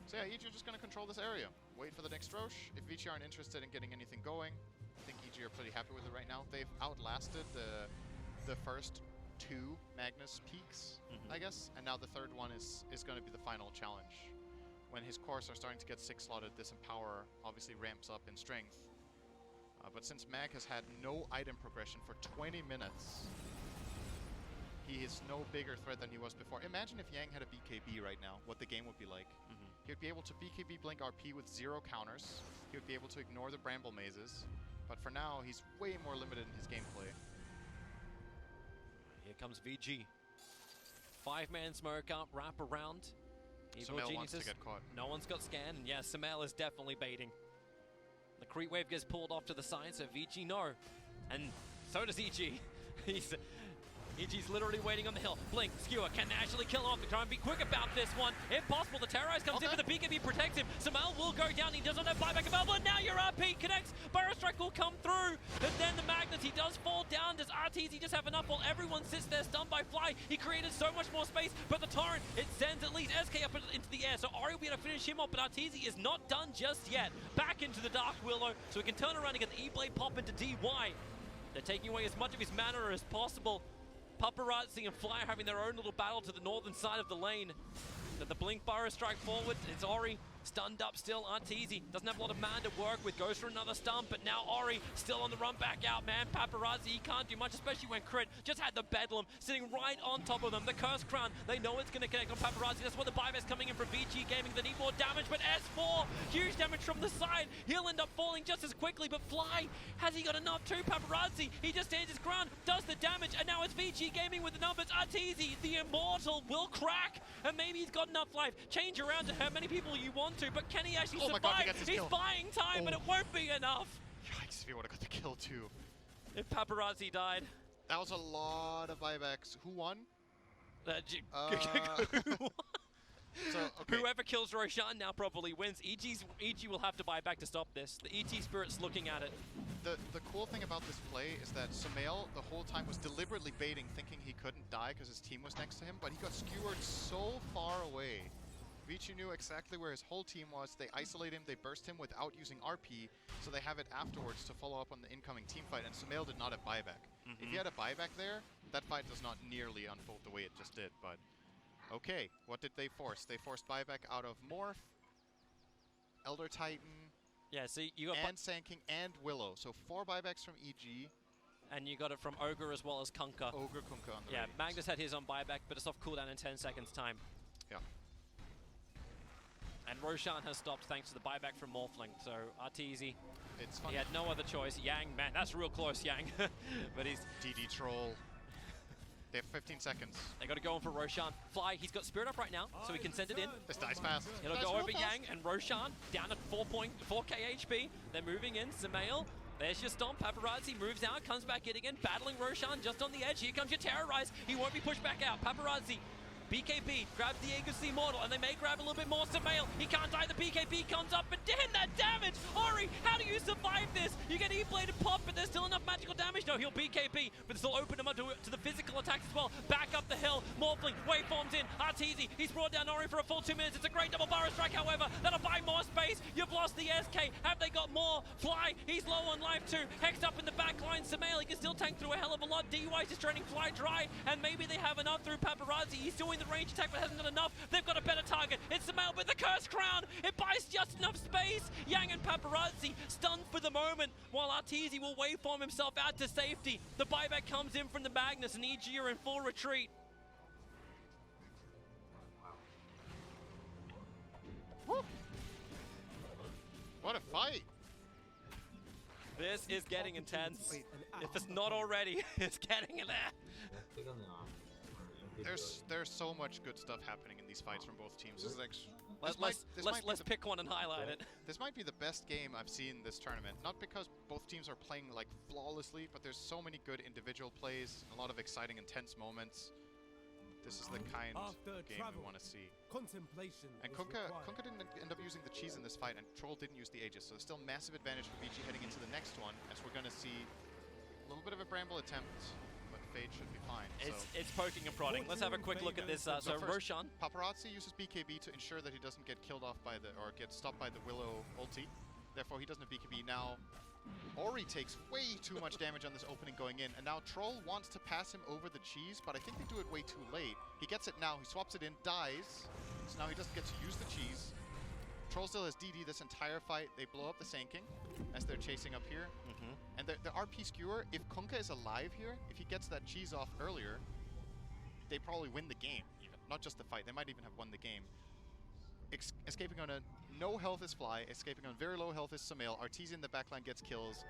So yeah, Ichi are just going to control this area. Wait for the next Roche. If Ichi aren't interested in getting anything going, I think Ichi are pretty happy with it right now. They've outlasted the first 2 Magnus peaks, I guess, and now the third one is going to be the final challenge. When his cores are starting to get 6 slotted, this Empower obviously ramps up in strength. But since Mag has had no item progression for 20 minutes, he is no bigger threat than he was before. Imagine if Yang had a BKB right now, what the game would be like. He would be able to BKB Blink RP with 0 counters. He would be able to ignore the Bramble Mazes. But for now, he's way more limited in his gameplay. Here comes VG. 5-man smoke up, wrap around. Evil Sumail wants to Geniuses. get caught. No one's got scan, and yeah, Sumail is definitely baiting. The creep wave gets pulled off to the side, so VG no. And so does EG. EG's literally waiting on the hill. Blink, Skewer can actually kill off. They're trying to be quick about this one. If possible, the Terrorize comes in, but the BKB protects him. Sumail will go down. He doesn't have buyback available. And now your RP connects. Burrow Strike will come through. And then the Magnus, he does fall down. Does Arteezy just have enough while everyone sits there stunned by Fly? He created so much more space, but the Torrent, it sends at least SK up into the air. So Ori will be able to finish him off, but Arteezy is not done just yet. Back into the Dark Willow, so he can turn around and get the E-Blade pop into DY. They're taking away as much of his mana as possible. Paparazzi and Fly having their own little battle to the northern side of the lane. The Blink Burrow Strike forward. It's Ori stunned up still. Arteezy doesn't have a lot of mana to work with. Goes for another stun, but now Ori still on the run back out, man. Paparazzi, he can't do much, especially when Crit just had the Bedlam sitting right on top of them. The Curse Crown, they know it's going to connect on Paparazzi. That's why the buyback's coming in from VG Gaming. They need more damage, but S4, huge damage from the side. He'll end up falling just as quickly, but Fly, has he got enough too? Paparazzi, he just stands his ground, does the damage, and now it's VG Gaming with the numbers. Arteezy, the Immortal, will crack, and maybe he's got enough life. Change around to how many people you want to, but can he actually Oh my God, he survive? gets his He's kill. buying time, but it won't be enough. Yikes, if he would have got the kill too. If Paparazzi died. That was a lot of buybacks. Who won? So, okay. Whoever kills Roshan now probably wins. EG will have to buy back to stop this. The ET Spirit's looking at it. The cool thing about this play is that Sumail the whole time was deliberately baiting, thinking he couldn't die because his team was next to him, but he got skewered so far away. Vici knew exactly where his whole team was. They isolate him, they burst him without using RP, so they have it afterwards to follow up on the incoming team fight, and Sumail did not have buyback. If he had a buyback there, that fight does not nearly unfold the way it just did, but okay, what did they force? They forced buyback out of Morph, Elder Titan, Yeah, see, you got and Sand King, and Willow. So 4 buybacks from EG. and you got it from Ogre as well as Kunkka. Ogre Kunkka on the Yeah, right. Magnus had his on buyback, but it's off cooldown in 10 seconds time. Yeah. And Roshan has stopped thanks to the buyback from Morphling. So Arteezy, It's fun. he had no other choice. Yang, man, that's real close, Yang. But he's, DD Troll. They have 15 seconds. they got to go on for Roshan. Fly, he's got Spirit up right now, so he can send it in. This dies fast. It'll Dies go real over fast. Yang and Roshan down at 4k HP. They're moving in. Sumail, there's your stomp. Paparazzi moves out, comes back in again, battling Roshan just on the edge. Here comes your Terrorize. He won't be pushed back out. Paparazzi, BKB grabs the Aegis Immortal, and they may grab a little bit more. Sumail, he can't die. The BKB comes up, and damn that damage! Ori, how do you survive this? You get E-Blade and pop, but there's still enough magical damage. No, he'll BKB, but still open him up to the physical attacks as well. Back up the hill, Morphling, waveforms in. Arteezy, he's brought down Ori for a full 2 minutes. It's a great double Burrow Strike, however. That'll buy more space. You've lost the SK. Have they got more? Fly, he's low on life too. Hexed up in the back line. Sumail, he can still tank through a hell of a lot. DUI's just draining Fly dry, and maybe they have enough through Paparazzi. He's doing the range attack, but hasn't done enough. They've got a better target. It's Sumail with the Curse Crown. It buys just enough space. Yang and Paparazzi stunned for the moment, while Arteezy will waveform himself out to safety. The buyback comes in from the Magnus, and EG are in full retreat. Woo. What a fight! This is getting intense. Wait, If it's not already, it's getting there. Take on the arm. There's so much good stuff happening in these fights from both teams. This is actually, Let's pick one and highlight it. This might be the best game I've seen this tournament. Not because both teams are playing like flawlessly, but there's so many good individual plays, a lot of exciting, intense moments. This is the kind After of game travel, we want to see. contemplation And is Kunkka required. didn't end up using the cheese in this fight, and Troll didn't use the Aegis, so there's still massive advantage for VG heading into the next one, as we're going to see a little bit of a Bramble attempt, but Fade should be fine. It's poking and prodding. Let's have a quick look at this. So first, Roshan. Paparazzi uses BKB to ensure that he doesn't get killed off by the, or get stopped by the Willow ulti. Therefore, he doesn't have BKB now. Ori takes way too much damage on this opening going in, and now Troll wants to pass him over the cheese, but I think they do it way too late. He gets it now, he swaps it in, dies, so now he doesn't get to use the cheese. Troll still has DD this entire fight. They blow up the Sand King as they're chasing up here. And the RP skewer, if Kunkka is alive here, if he gets that cheese off earlier, they probably win the game, even. Not just the fight, they might even have won the game. Escaping on a no health is Fly, escaping on very low health is Sumail. Arteezy in the backline gets kills,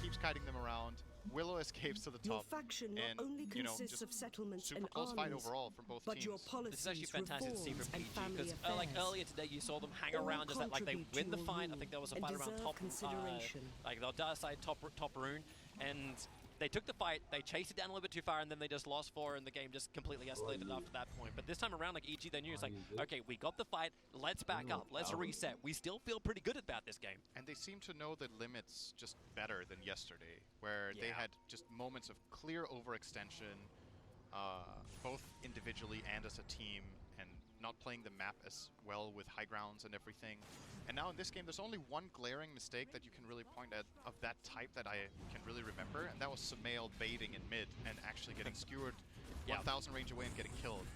keeps kiting them around. Willow escapes to the Your top. faction not and, only you know, consists just of settlements super and close fight armies, overall from both but teams. your policies, This is actually fantastic to see from reforms, and PG family because like affairs earlier today you saw them hang all around just that like they contribute to win the your fight. I rule think there was a and fight around deserve top consideration. like the Dark Side top rune, and they took the fight, they chased it down a little bit too far, and then they just lost 4 and the game just completely escalated after that point. But this time around, like EG, they knew it's like, okay, we got the fight, let's back up, let's reset. We still feel pretty good about this game. And they seem to know the limits just better than yesterday, where they had just moments of clear overextension, both individually and as a team, and not playing the map as well with high grounds and everything. And now in this game, there's only one glaring mistake that you can really point at of that type that I can really remember, and that was Sumail baiting in mid and actually getting skewered 1,000 range away and getting killed.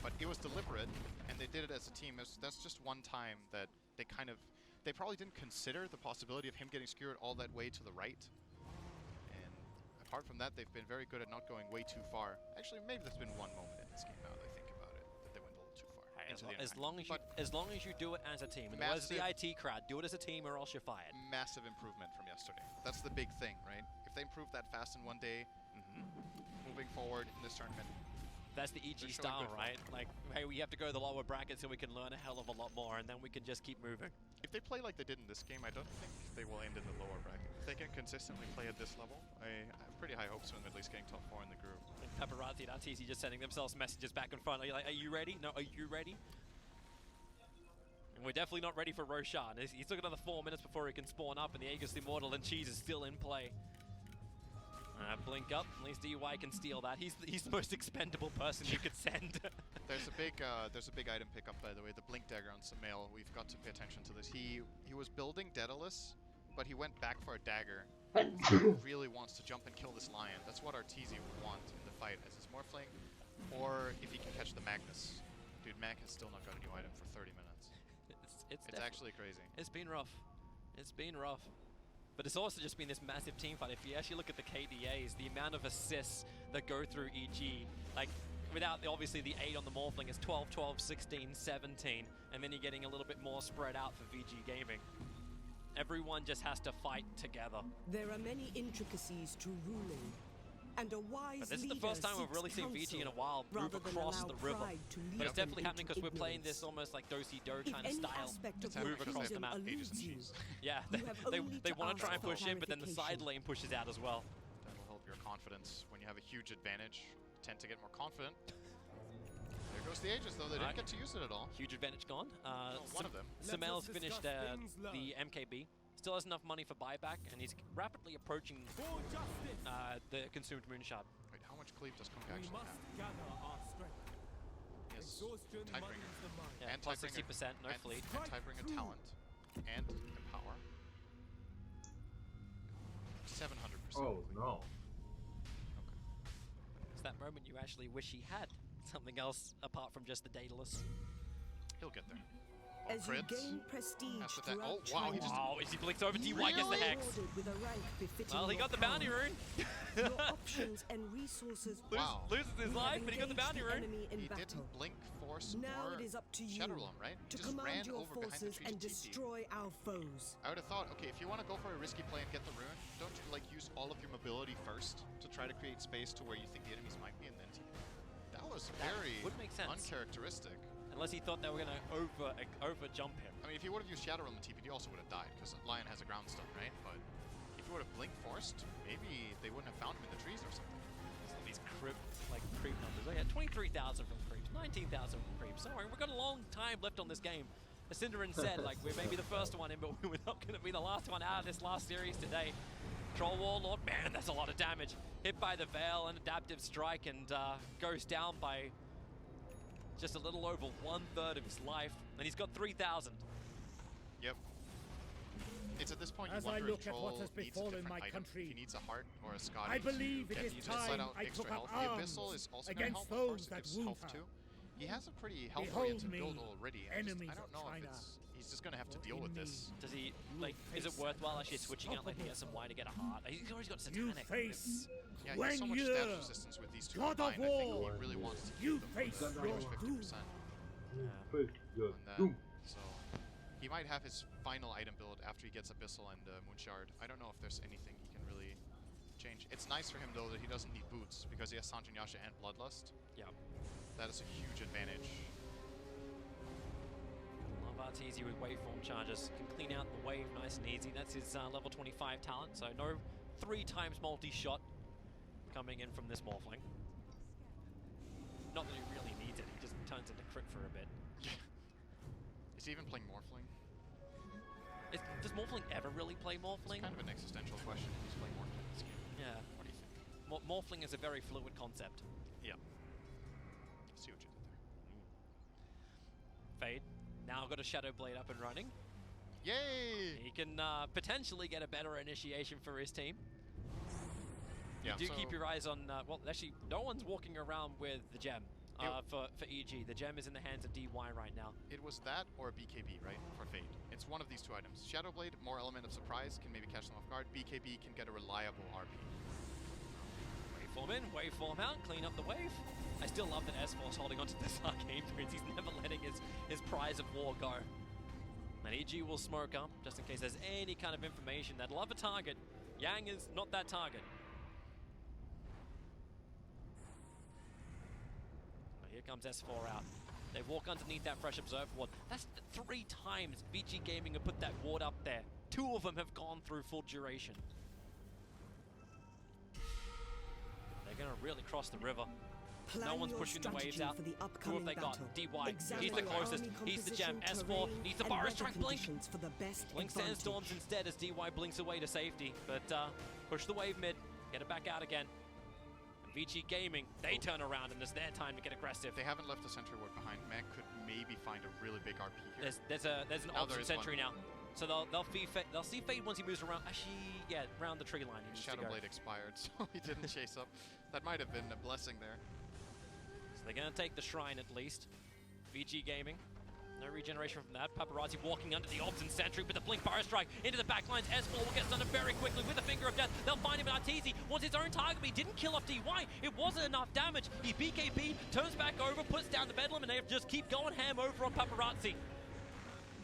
But it was deliberate, and they did it as a team. That's just one time that they probably didn't consider the possibility of him getting skewered all that way to the right. And apart from that, they've been very good at not going way too far. Actually, maybe there's been one moment in this game now that I think about it, that they went a little too far. As long as you do it as a team. As the IT crowd, do it as a team or else you're fired. Massive improvement from yesterday. That's the big thing, right? If they improve that fast in one day, moving forward in this tournament. That's the EG style, right? Like, hey, we have to go to the lower bracket so we can learn a hell of a lot more, and then we can just keep moving. If they play like they did in this game, I don't think they will end in the lower bracket. If they can consistently play at this level, I have pretty high hopes of them at least getting top 4 in the group. And Paparazzi and Arteezy just sending themselves messages back and front. Are you like, are you ready? No, are you ready? And we're definitely not ready for Roshan. He's still got another 4 minutes before he can spawn up, and the Aegis Immortal and Cheese is still in play. Blink up, at least DUI can steal that. He's the most expendable person you could send. There's a big item pickup, by the way, the Blink Dagger on Sumail. We've got to pay attention to this. He was building Daedalus, but he went back for a dagger. He really wants to jump and kill this lion. That's what Arteezy would want in the fight, as his Morphling, or if he can catch the Magnus. Dude, Mag has still not got a new item for 30 minutes. It's actually crazy. It's been rough. It's been rough. But it's also just been this massive team fight. If you actually look at the KDAs, the amount of assists that go through EG, like without obviously the 8 on the Morphling, is 12, 12, 16, 17, and then you're getting a little bit more spread out for VG Gaming. Everyone just has to fight together. There are many intricacies to ruling, and a wise But this is the first time we've really seen VG in a while move across the river. But it's definitely happening because we're playing this almost like Do-Si-Do kind of style. Move across the map. Yeah, they want to try and push in, but then the side lane pushes out as well. That will help your confidence. When you have a huge advantage, you tend to get more confident. There goes the Aegis, though. They didn't get to use it at all. Huge advantage gone. One of them. Sumail's finished the MKB. Still has enough money for buyback, and he's rapidly approaching the consumed Moonshard. Wait, how much cleave does Kunkka We actually must have? gather our strength. Yes, Exhaustion Tidebringer. numbs the mind. Yeah, And plus Tidebringer. 60%, no and, fleet. And Tidebringer talent. And power. 700%. Oh no. It's that moment you actually wish he had something else apart from just the Daedalus. He'll get there. As you Crits. gain prestige That's what that- throughout oh, wow, he China, just- Oh, as he blinks over, you DY gets the are hex. rewarded with a rank befitting Well, he your got the bounty power. rune. Your options and resources Wow. Loses his You life, have but he got the bounty engaged rune. enemy in He battle. didn't blink, force, Now or it is up to you Shadowlum, right? to He just command ran your over behind the forces trees and TP. destroy our foes. I would have thought, okay, if you want to go for a risky play and get the rune, don't you like use all of your mobility first to try to create space to where you think the enemies might be, and then TP? That was very would make sense. uncharacteristic. Unless he thought they were going to over jump him. I mean, if he would have used Shadowrun and TP'd, he also would have died, because Lion has a ground stun, right? But if he would have blink forced, maybe they wouldn't have found him in the trees or something. So these creep numbers. Oh yeah, 23,000 from creeps, 19,000 from creeps. Sorry, we've got a long time left on this game. As Cinderin said, like, we're maybe the first one in, but we're not going to be the last one out of this last series today. Troll Warlord, man, that's a lot of damage. Hit by the Veil and Adaptive Strike, and goes down by just a little over 1/3 of his life. And he's got 3,000. Yep. It's at this point you As I wonder look if at Troll what has needs a befallen different my item. country, If he needs a heart or a Scotty I believe to it is get to let time out I extra took up health. The arms Abyssal is also going to against help, of course. those It that gives woo health her. too. He has a pretty Behold health-oriented me, build already. I enemies don't of know if China. he's just going to have to deal with this. Does he, like, is it worthwhile actually switching out like the SMY to get a heart? He's already got You Satanic. face Yeah, he has so much Wenye, stab resistance with these two God of combined. I think he War. really wants to You keep them face for pretty much your 50%. Face your On that. doom. So he might have his final item build after he gets Abyssal and Moonshard. I don't know if there's anything he can really change. It's nice for him though that he doesn't need boots because he has Sanjin Yasha and Bloodlust. Yeah. That is a huge advantage. Love Arteezy with waveform charges. Can clean out the wave nice and easy. That's his level 25 talent, so no 3 times multi-shot coming in from this Morphling. Not that he really needs it, he just turns into crit for a bit. Is he even playing Morphling? Does Morphling ever really play It's Morphling? kind of an existential question. Who's playing Morphling in this game? Yeah. What do you think? Morphling is a very fluid concept. Yeah. See what you did there. Fade, now got a Shadow Blade up and running. Yay! He can potentially get a better initiation for his team. Yeah, You do so keep your eyes on, well, actually, no one's walking around with the gem for EG. The gem is in the hands of DY right now. it was that or BKB, right? For Fade. It's one of these two items. Shadowblade, more element of surprise, can maybe catch them off guard. BKB can get a reliable RP. Waveform in, waveform out, clean up the wave. I still love that S-Force holding onto this Arcane Prince. He's never letting his prize of war go. And EG will smoke up, just in case there's any kind of information that'll have a target. Yang is not that target. But here comes S4 out. They walk underneath that fresh observer ward. That's 3 times VG Gaming have put that ward up there. 2 of them have gone through full duration. They're gonna really cross the river. Plan No one's your pushing the waves strategy out. for the Who have upcoming they got? battle. DY. Examine He's the your closest. army He's the gem. composition, S4 terrain, needs the and Fire weather Strike blink. conditions for the best Blink advantage. Sandstorms instead as DY blinks away to safety. But push the wave mid, get it back out again. And VG Gaming, they turn around and it's their time to get aggressive. They haven't left the sentry ward behind. Mag could maybe find a really big RP here. There's an Now there option is sentry one. now. So they'll see Fade once he moves around. Actually, yeah, around the tree line. He needs to go. Shadowblade expired, so he didn't chase up. That might have been a blessing there. So they're gonna take the shrine at least. VG Gaming. No regeneration from that. Paparazzi walking under the Obs Sentry with the Blink Fire Strike into the back lines. S4 will get stunned very quickly with a Finger of Death. They'll find him, and Arteezy wants his own target, but he didn't kill off DY. It wasn't enough damage. He BKB, turns back over, puts down the Bedlam, and they just keep going ham over on Paparazzi.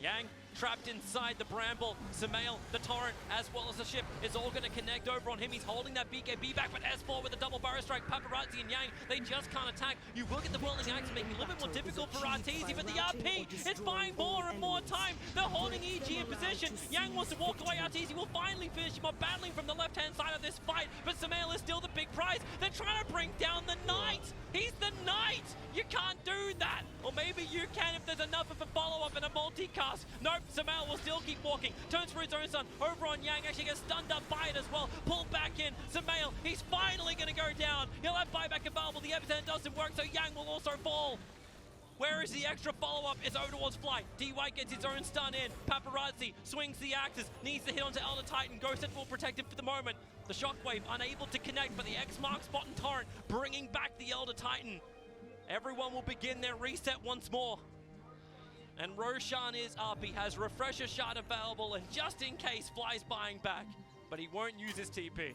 Yang trapped inside the Bramble. Sumail, the Torrent, as well as the ship, is all going to connect over on him. He's holding that BKB back, but S4 with a double Burrow Strike. Paparazzi and Yang, they just can't attack. You will get the Whirling Axe, making it a little bit more difficult for Arteezy, but the RP is buying more and more time. They're holding EG in position. Yang wants to walk away. Arteezy will finally finish him up, battling from the left-hand side of this fight, but Sumail is still the big prize. They're trying to bring down the Knight. He's the Knight. You can't do that. Or maybe you can if there's enough of a follow-up and a multicast. Nope, Sumail will still keep walking. Turns for his own son. Over on Yang, actually gets stunned up by it as well. Pulled back in. Sumail, he's finally going to go down. He'll have buyback available. The Epicenter doesn't work, so Yang will also fall. Where is the extra follow-up? It's over towards Flight. DY gets his own stun in. Paparazzi swings the axes. Needs to hit onto Elder Titan. Ghost will protect him for the moment. The Shockwave unable to connect, but the X marks Spot and Torrent, bringing back the Elder Titan. Everyone will begin their reset once more. And Roshan is up. He has Refresher Shard available, and just in case, Fly's buying back. But he won't use his TP.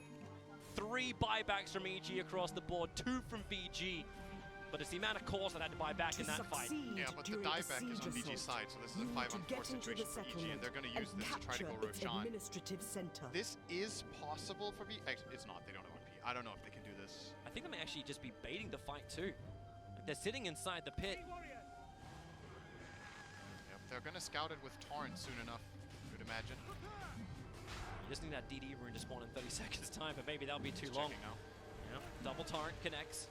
3 buybacks from EG across the board, 2 from VG. But it's the amount of cores that had to buy back in that fight. Yeah, but the dieback is on VG's side, so this is a 5-on-4 situation for EG, and they're going to use this to try to go Roshan. Administrative center. This is possible for VG. It's not. They don't know OP. I don't know if they can do this. I think they may actually just be baiting the fight too. Like they're sitting inside the pit. Yep, they're going to scout it with Torrent soon enough, you'd imagine. You just need that DD rune to spawn in 30 seconds time, but maybe that'll be too Just long. checking now. Yeah, Yep, double torrent connects.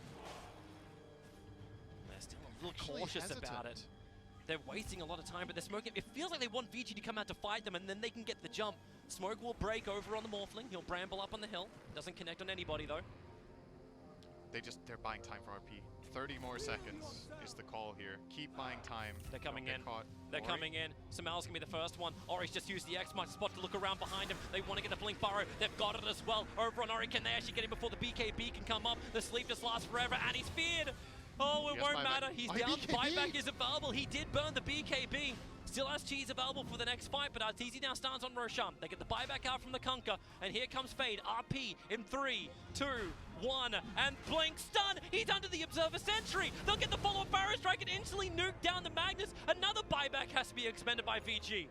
They're still a little Actually cautious about it. hesitant. They're wasting a lot of time, but they're smoking. It feels like they want VG to come out to fight them, and then they can get the jump. Smoke will break over on the Morphling. He'll bramble up on the hill. Doesn't connect on anybody, though. They're buying time for RP. 30 more seconds is the call here. Keep buying time. They're coming Don't in. get caught. They're Ori? coming in. Samel's gonna be the first one. Ori's just used the X-Mark spot to look around behind him. They want to get the Blink Burrow. They've got it as well. Over on Ori, can they actually get him before the BKB can come up? The sleep just lasts forever, and he's feared. Oh, it Yes, won't buyback. matter. He's Oh, down. BKB. Buyback is available. He did burn the BKB. Still has cheese available for the next fight, but Arteezy now stands on Roshan. They get the buyback out from the Kunkka, and here comes Fade. RP in 3, 2, 1, and Blink stun. He's under the Observer Sentry. They'll get the follow-up Barrow Strike and instantly nuke down the Magnus. Another buyback has to be expended by VG.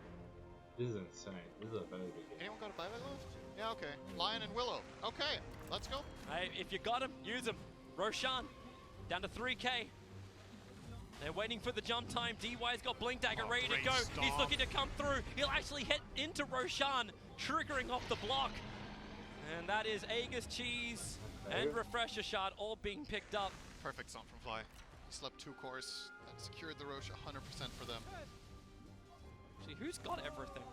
This is insane. This is a very big game. Anyone got a buyback left? Yeah, okay. Lion and Willow. Okay, let's go. Hey, if you got him, use him. Roshan, down to 3K. They're waiting for the jump time. DY's got Blink Dagger Oh, ready to great go. stop. He's looking to come through. He'll actually hit into Roshan, triggering off the block. And that is Aegis, Cheese, and Refresher Shot all being picked up. Perfect stunt from Fly. He slept 2 cores. That secured the Roche 100% for them. Actually, who's got everything?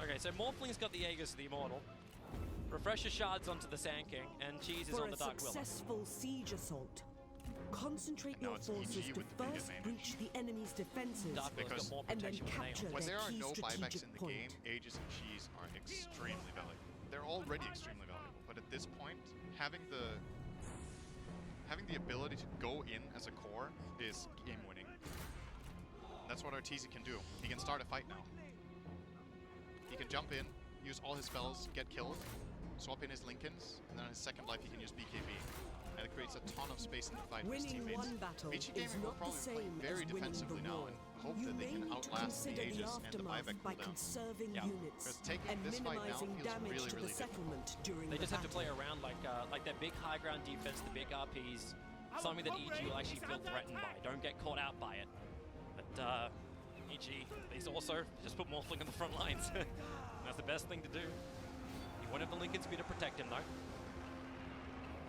Okay, so Morphling's got the Aegis, the Immortal. Refresher Shard's onto the Sand King, and Cheese is For on a the Dark Willow. successful siege assault, concentrate And now your it's forces EG to with the big first advantage. breach the enemy's defenses Dark Willow's Because- got more and then protection with Nail. capture When their there are key no buybacks strategic in the point. game, Aegis and Cheese are extremely valuable. They're already extremely valuable, but at this point, having the ability to go in as a core is game winning. That's what Arteezy can do. He can start a fight now. He can jump in, use all his spells, get killed, swap in his Lincolns, and then on his second life he can use BKB. And it creates a ton of space in the fight for his Winning teammates. one battle VG is Gaming will not the probably play same very as winning defensively the now war. and hope You that they may can need to outlast the consider the Aegis and the aftermath buyback by cooldown. conserving Yeah. units Because taking and this fight now minimizing feels damage really, to really the difficult. settlement during They the just have to battle. play around like that big high ground defense, the big RPs, something that EG will actually feel threatened by. Don't get caught out by it. But EG, these also just put Morphling on the front lines. That's the best thing to do. You won't have the Lincoln speed to protect him though.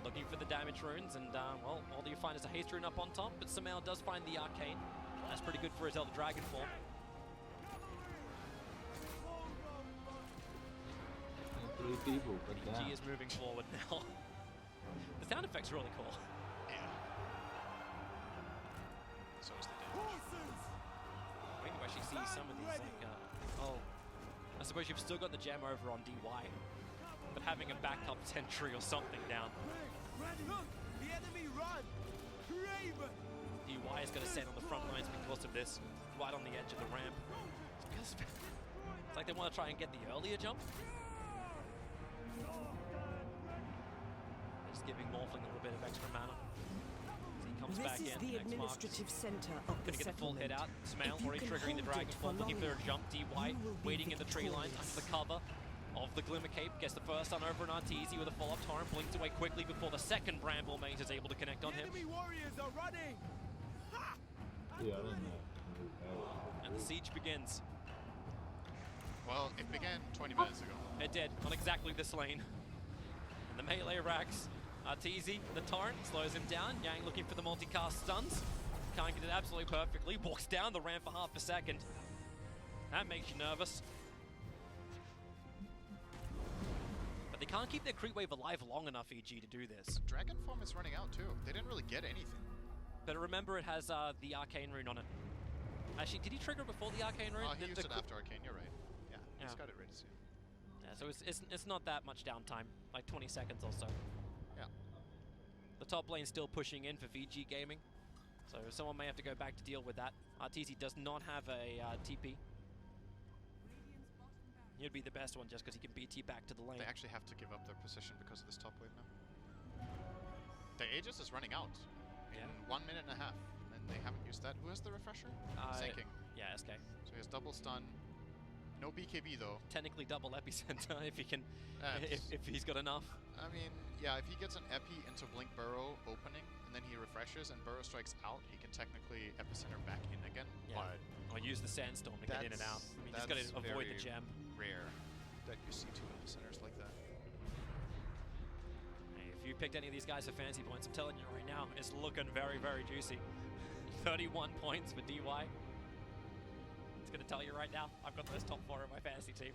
Looking for the damage runes, and well, all you find is a haste rune up on top, but Samel does find the arcane. That's pretty good for his Elder Dragon form. 3 people, but G damn. is moving forward now. The sound effect's really cool. Yeah. So is the damage. I think you actually see some of these, like, oh, I suppose you've still got the gem over on DY, but having a backup sentry or something down. Ready, look! The enemy run! Craven! DY is going to stand on the front lines because of this, right on the edge of the ramp. It's like they want to try and get the earlier jump. They're just giving Morphling a little bit of extra mana. As he comes back This is in, the X marks. administrative center of the Gonna get the full hit settlement. out. Smail If you already can triggering the hold Dragon it Form, for looking for a long jump. DY you will be waiting in the tree lines victorious. under the cover of the Glimmer Cape. Gets the first on over an Arteezy with a follow-up torrent. Blinks away quickly before the second Bramble Mage is able to connect on The him. enemy warriors are running! Yeah, I didn't know. And the siege begins. Well, it began 20 minutes ago. It did, on exactly this lane. And the melee racks. Arteezy, the torrent, slows him down. Yang looking for the multicast stuns. Can't get it absolutely perfectly. Walks down the ramp for half a second. That makes you nervous. But they can't keep their creep wave alive long enough, EG, to do this. Dragon form is running out too. They didn't really get anything. But remember, it has the arcane rune on it. Actually, did he trigger before the arcane rune? He The- used the it after Arcane, you're right. Yeah, he's Yeah. got it ready soon. Yeah, so it's not that much downtime, like 20 seconds or so. Yeah. The top lane's still pushing in for VG Gaming, so someone may have to go back to deal with that. Arteezy does not have a TP. He'd be the best one just because he can BT back to the lane. They actually have to give up their position because of this top wave now. The Aegis is running out in Yeah. 1 minute and a half, and they haven't used that. Who has the refresher? Sanking. Yeah, SK. So he has double stun. No BKB though. Technically double epicenter if he can, It's- if he's got enough. I mean, yeah, if he gets an epi into Blink Burrow opening, and then he refreshes and Burrow strikes out, he can technically epicenter back in again. Yeah. But Or use the sandstorm to get in and out. I mean, just got to that's avoid the very gem. rare that you see 2 epicenters like that. if you picked any of these guys for fantasy points, I'm telling you right now, it's looking very, very juicy. 31 points for DY. It's going to tell you right now, I've got those top 4 in my fantasy team.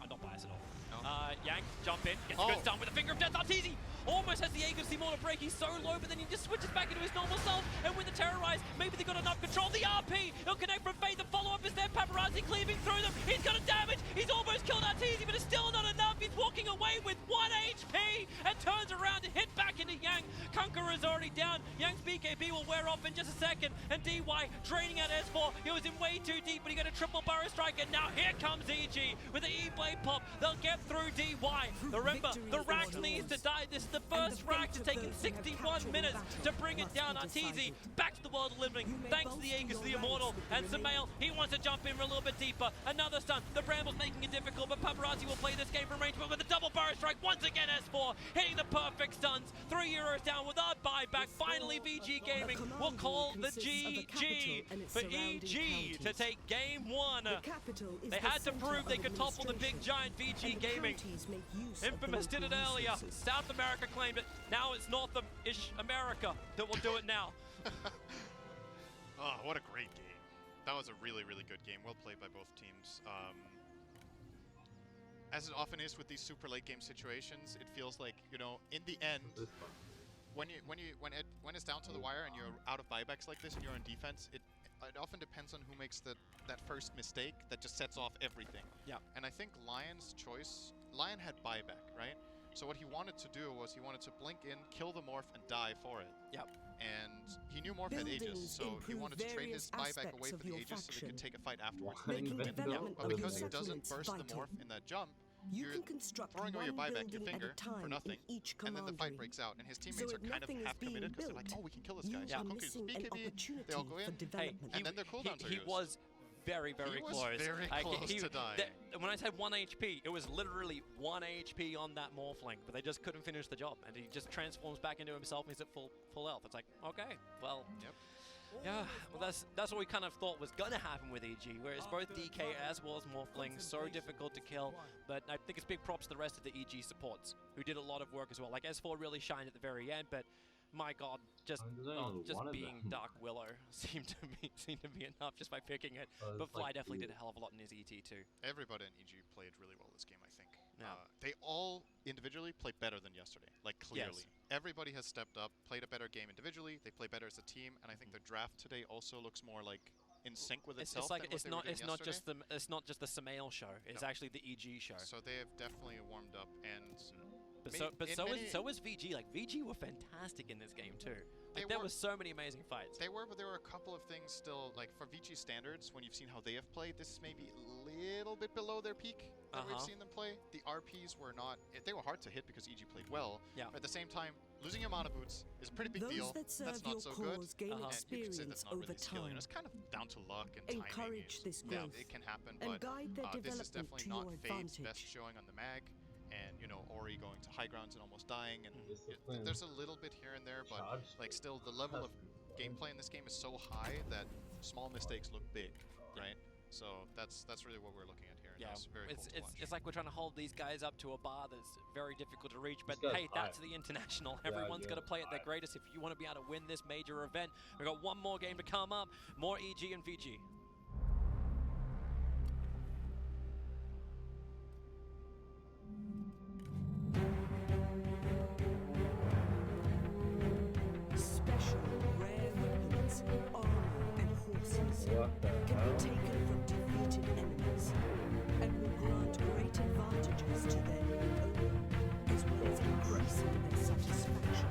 I'm not biased at all. No. Yank, jump in, gets a good stun with a finger of death. Arteezy almost has the Aegis Mortar break. He's so low, but then he just switches back into his normal self. And with the Terrorize, maybe they got enough control. The RP, he'll connect from Fade. The follow-up is there. Paparazzi cleaving through them. He's got a damage. He's almost killed Arteezy, but it's still not enough. He's walking away with 1 HP and turns around to hit back into Yang. Conqueror is already down. Yang's BKB will wear off in just a second. And DY draining out S4. He was in way too deep, but he got a triple burrow strike. And now here comes EG with the E-Blade pop. They'll get through DY. Remember, the Rax needs to die. This is the first Rax. It's taken 61 minutes to bring it down. Arteezy back to the world of living thanks to the Aegis, the Immortal. And Sumail, he wants to jump in for a little bit deeper. Another stun. The Bramble's making it difficult, but Paparazzi will play this game from range. But with a double burrow strike, once again S4 hitting the perfect stuns. 3 euros down without buyback. Finally, VG Gaming will call the GG for EG to take game 1. They had to prove they could topple the big giant VG Gaming. Infamous did it earlier. South America claimed it. Now it's North-ish America that will do it now. Oh, what a great game. That was a really, really good game. Well played by both teams. As it often is with these super late game situations, it feels like, you know, in the end, when it's down to the wire and you're out of buybacks like this and you're on defense, it often depends on who makes that first mistake that just sets off everything. Yeah. And I think Lion's choice, Lion had buyback, right? So what he wanted to do was he wanted to blink in, kill the Morph, and die for it. Yep. And he knew Morph had Aegis, so he wanted to trade his buyback away for the Aegis so they could take a fight afterwards. But because he doesn't burst the Morph in that jump, you're throwing away your buyback, your finger, for nothing, and then the fight breaks out. And his teammates are kind of half committed because they're like, oh, we can kill this guy. So Kunku's BKB, they all go in, Hey, and then their cooldowns are he used. was very, very close. He was very close to die. When I said 1 HP, it was literally 1 HP on that Morphling, but they just couldn't finish the job. And he just transforms back into himself and he's at full health. It's like, okay, well, Yep. yeah, well that's what we kind of thought was going to happen with EG, whereas both DK as well as Morphling, so difficult to kill. But I think it's big props to the rest of the EG supports, who did a lot of work as well. Like S4 really shined at the very end, but my god, just being Dark Willow seemed to be enough just by picking it. But Fly definitely did a hell of a lot in his ET too. Everybody in EG played really well this game, I think. Yeah. They all individually played better than yesterday, like clearly. Yes. Everybody has stepped up, played a better game individually, they play better as a team, and I think the draft today also looks more like in sync with itself. It's not just the Sumail show. It's actually the EG show. So they have definitely warmed up, and But so was VG. Like VG were fantastic in this game too. Like, there were so many amazing fights. They were, but there were a couple of things still, like for VG standards, when you've seen how they have played, this is maybe a little bit below their peak that we've seen them play. The RPs were not, they were hard to hit because EG played well. Yeah. But at the same time, losing your mana boots is a pretty big deal. That's not so good. Gain And you could say experience that's not over really skill. You know, time. it's kind of down to luck and timing. Encourage this Yeah, growth it can happen, and but guide their this is development definitely to not your Fade's advantage. best showing on the mag. And, you know, Ori going to high grounds and almost dying. And Discipline. there's a little bit here and there, but Charge. like still the level of gameplay in this game is so high that small mistakes look big, right? So that's really what we're looking at here. And Yeah, that's very cool to watch. it's like we're trying to hold these guys up to a bar that's very difficult to reach. But This guy's hey, that's high. the international. Yeah, Everyone's got to play at their high. greatest if you want to be able to win this major event. We've got one more game to come up. More EG and VG. Special rare weapons, armor, and horses What the can hell? be taken from defeated enemies and will grant great advantages to their new owner, as well as increasing their satisfaction.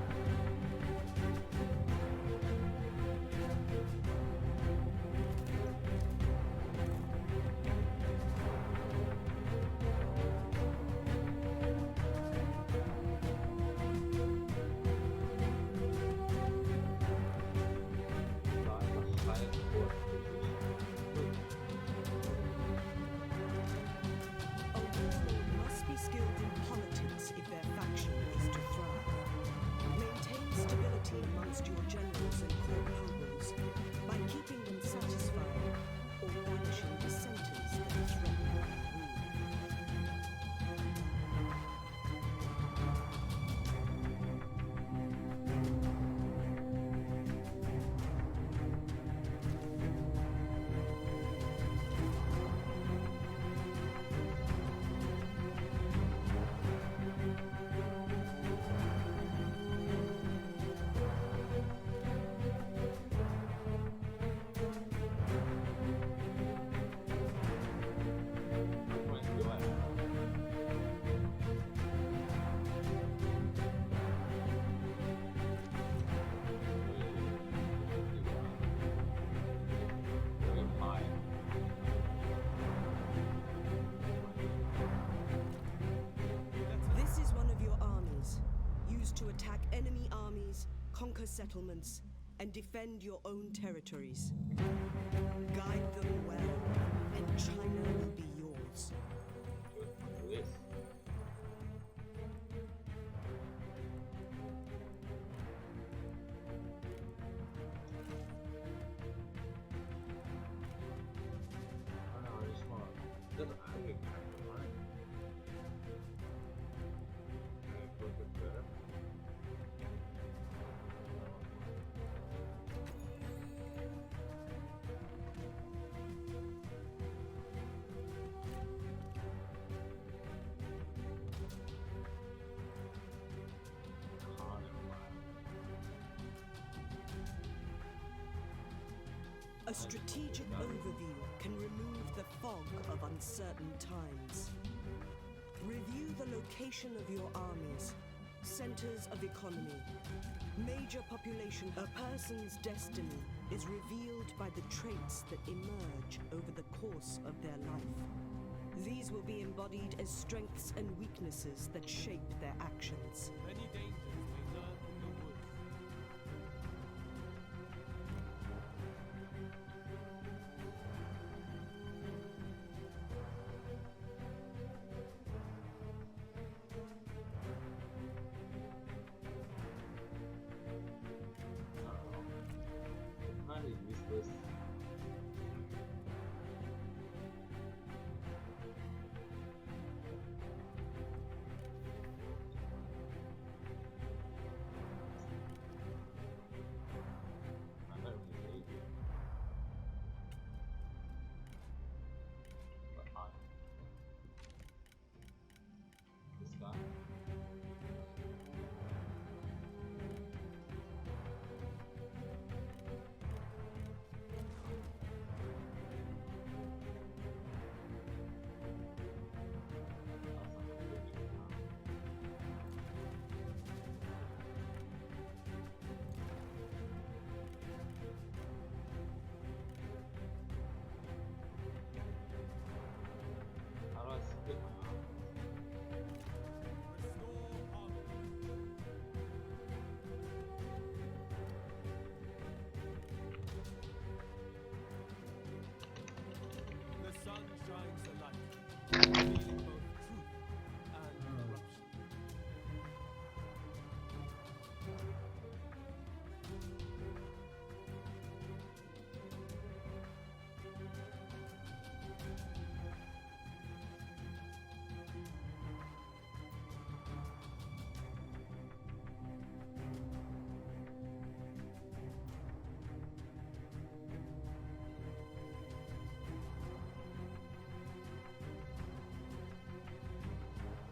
enemy armies, conquer settlements, and defend your own territories. Guide them well, and China will be yours. This. I know, I just want to. Doesn't matter. You can have the line. Can I click it better? A strategic overview can remove the fog of uncertain times. Review the location of your armies, centers of economy, major population. A person's destiny is revealed by the traits that emerge over the course of their life. These will be embodied as strengths and weaknesses that shape their actions. Many dangers may lurk in the woods. Kind of useless. I don't really need it. But this guy. How do I split my arm? Restore harmony. The sun shines a light, revealing both truth and corruption.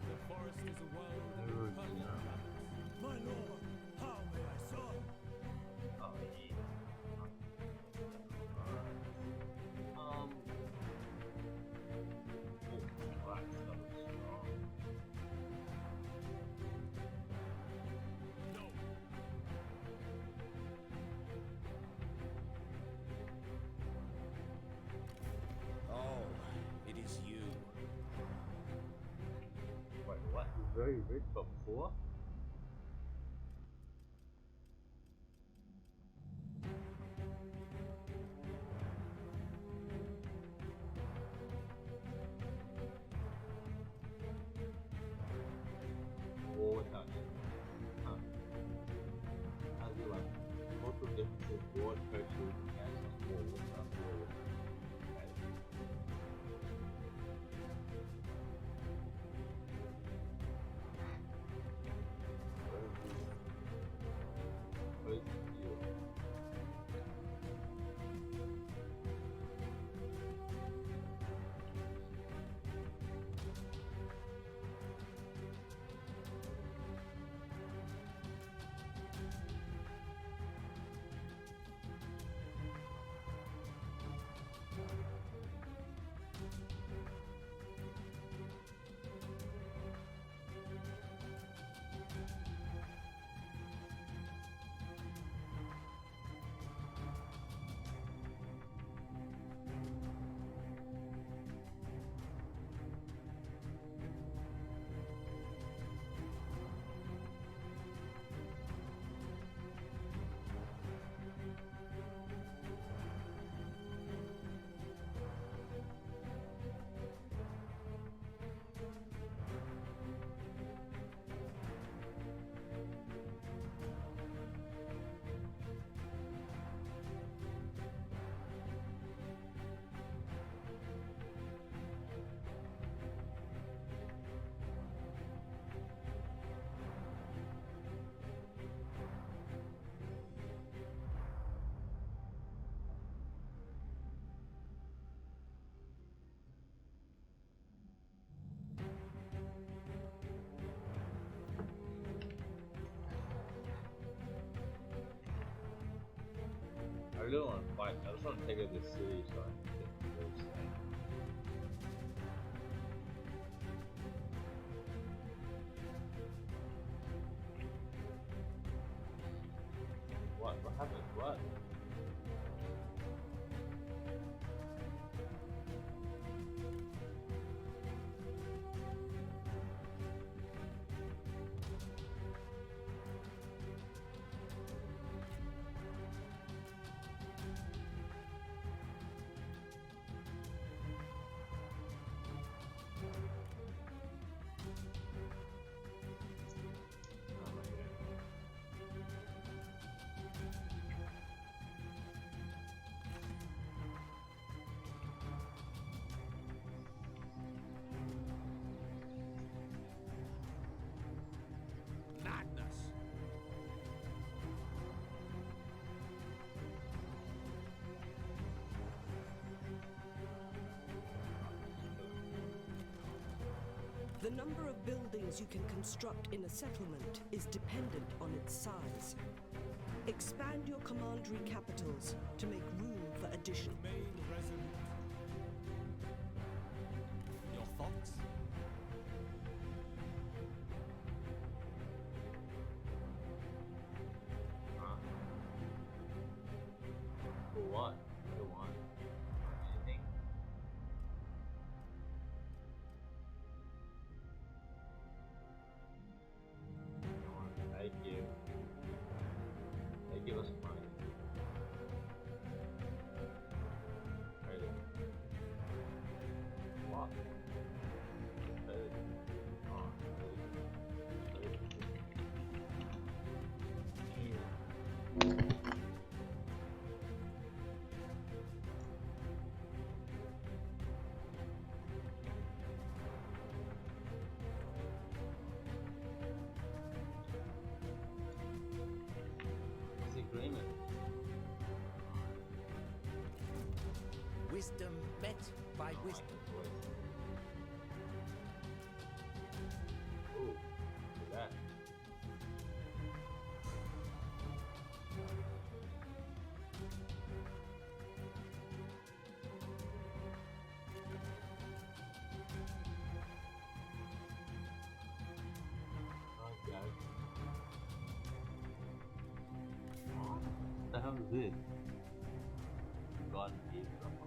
The forest is a world of Dude, perfect yeah. balance. My lord, how may I serve? Oh, yeah. Oh, black stuff is strong. No. Oh, it is you. Wait, what? He's very rich, but poor? War without it. Huh. How's it like? Cultural differences, war, culture, national war without war. Okay. What is the deal? really want to fight. I just want to take over the city so I can get those things. What? What happened? What? Oh my god. Madness. The number of buildings you can construct in a settlement is dependent on its size. Expand your commandery capitals to make room for addition. Remain resolute. Your thoughts? For what? I don't want anything. Thank you. They give us money. Really? What? Really? Oh, really? Really? Disagreement. Wisdom met by Oh, wisdom. Ooh, look at that. Oh, God. What the hell is this? God gave us something.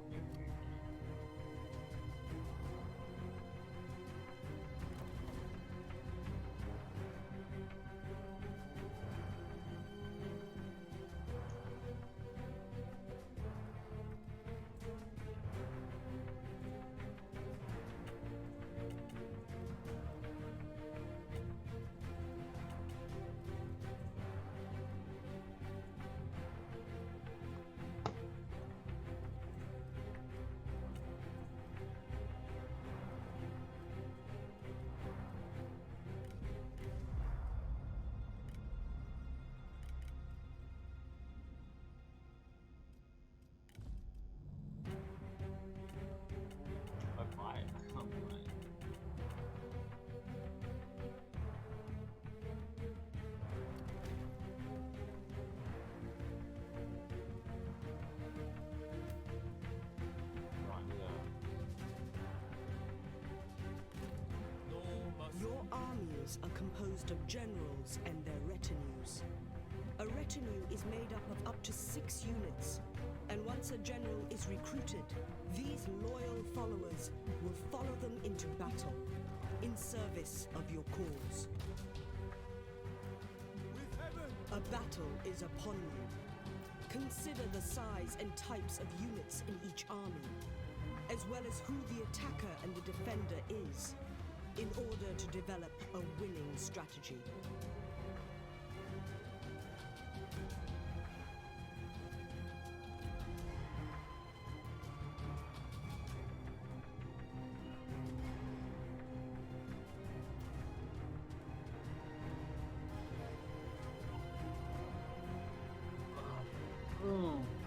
I'm fine. I'm fine. Come on, No mercy. Your armies are composed of generals and their retinues. A retinue is made up to 6 units, and once a general is recruited, these loyal followers will follow them into battle in service of your cause. With heaven. A battle is upon you. Consider the size and types of units in each army, as well as who the attacker and the defender is, in order to develop a winning strategy. yeah.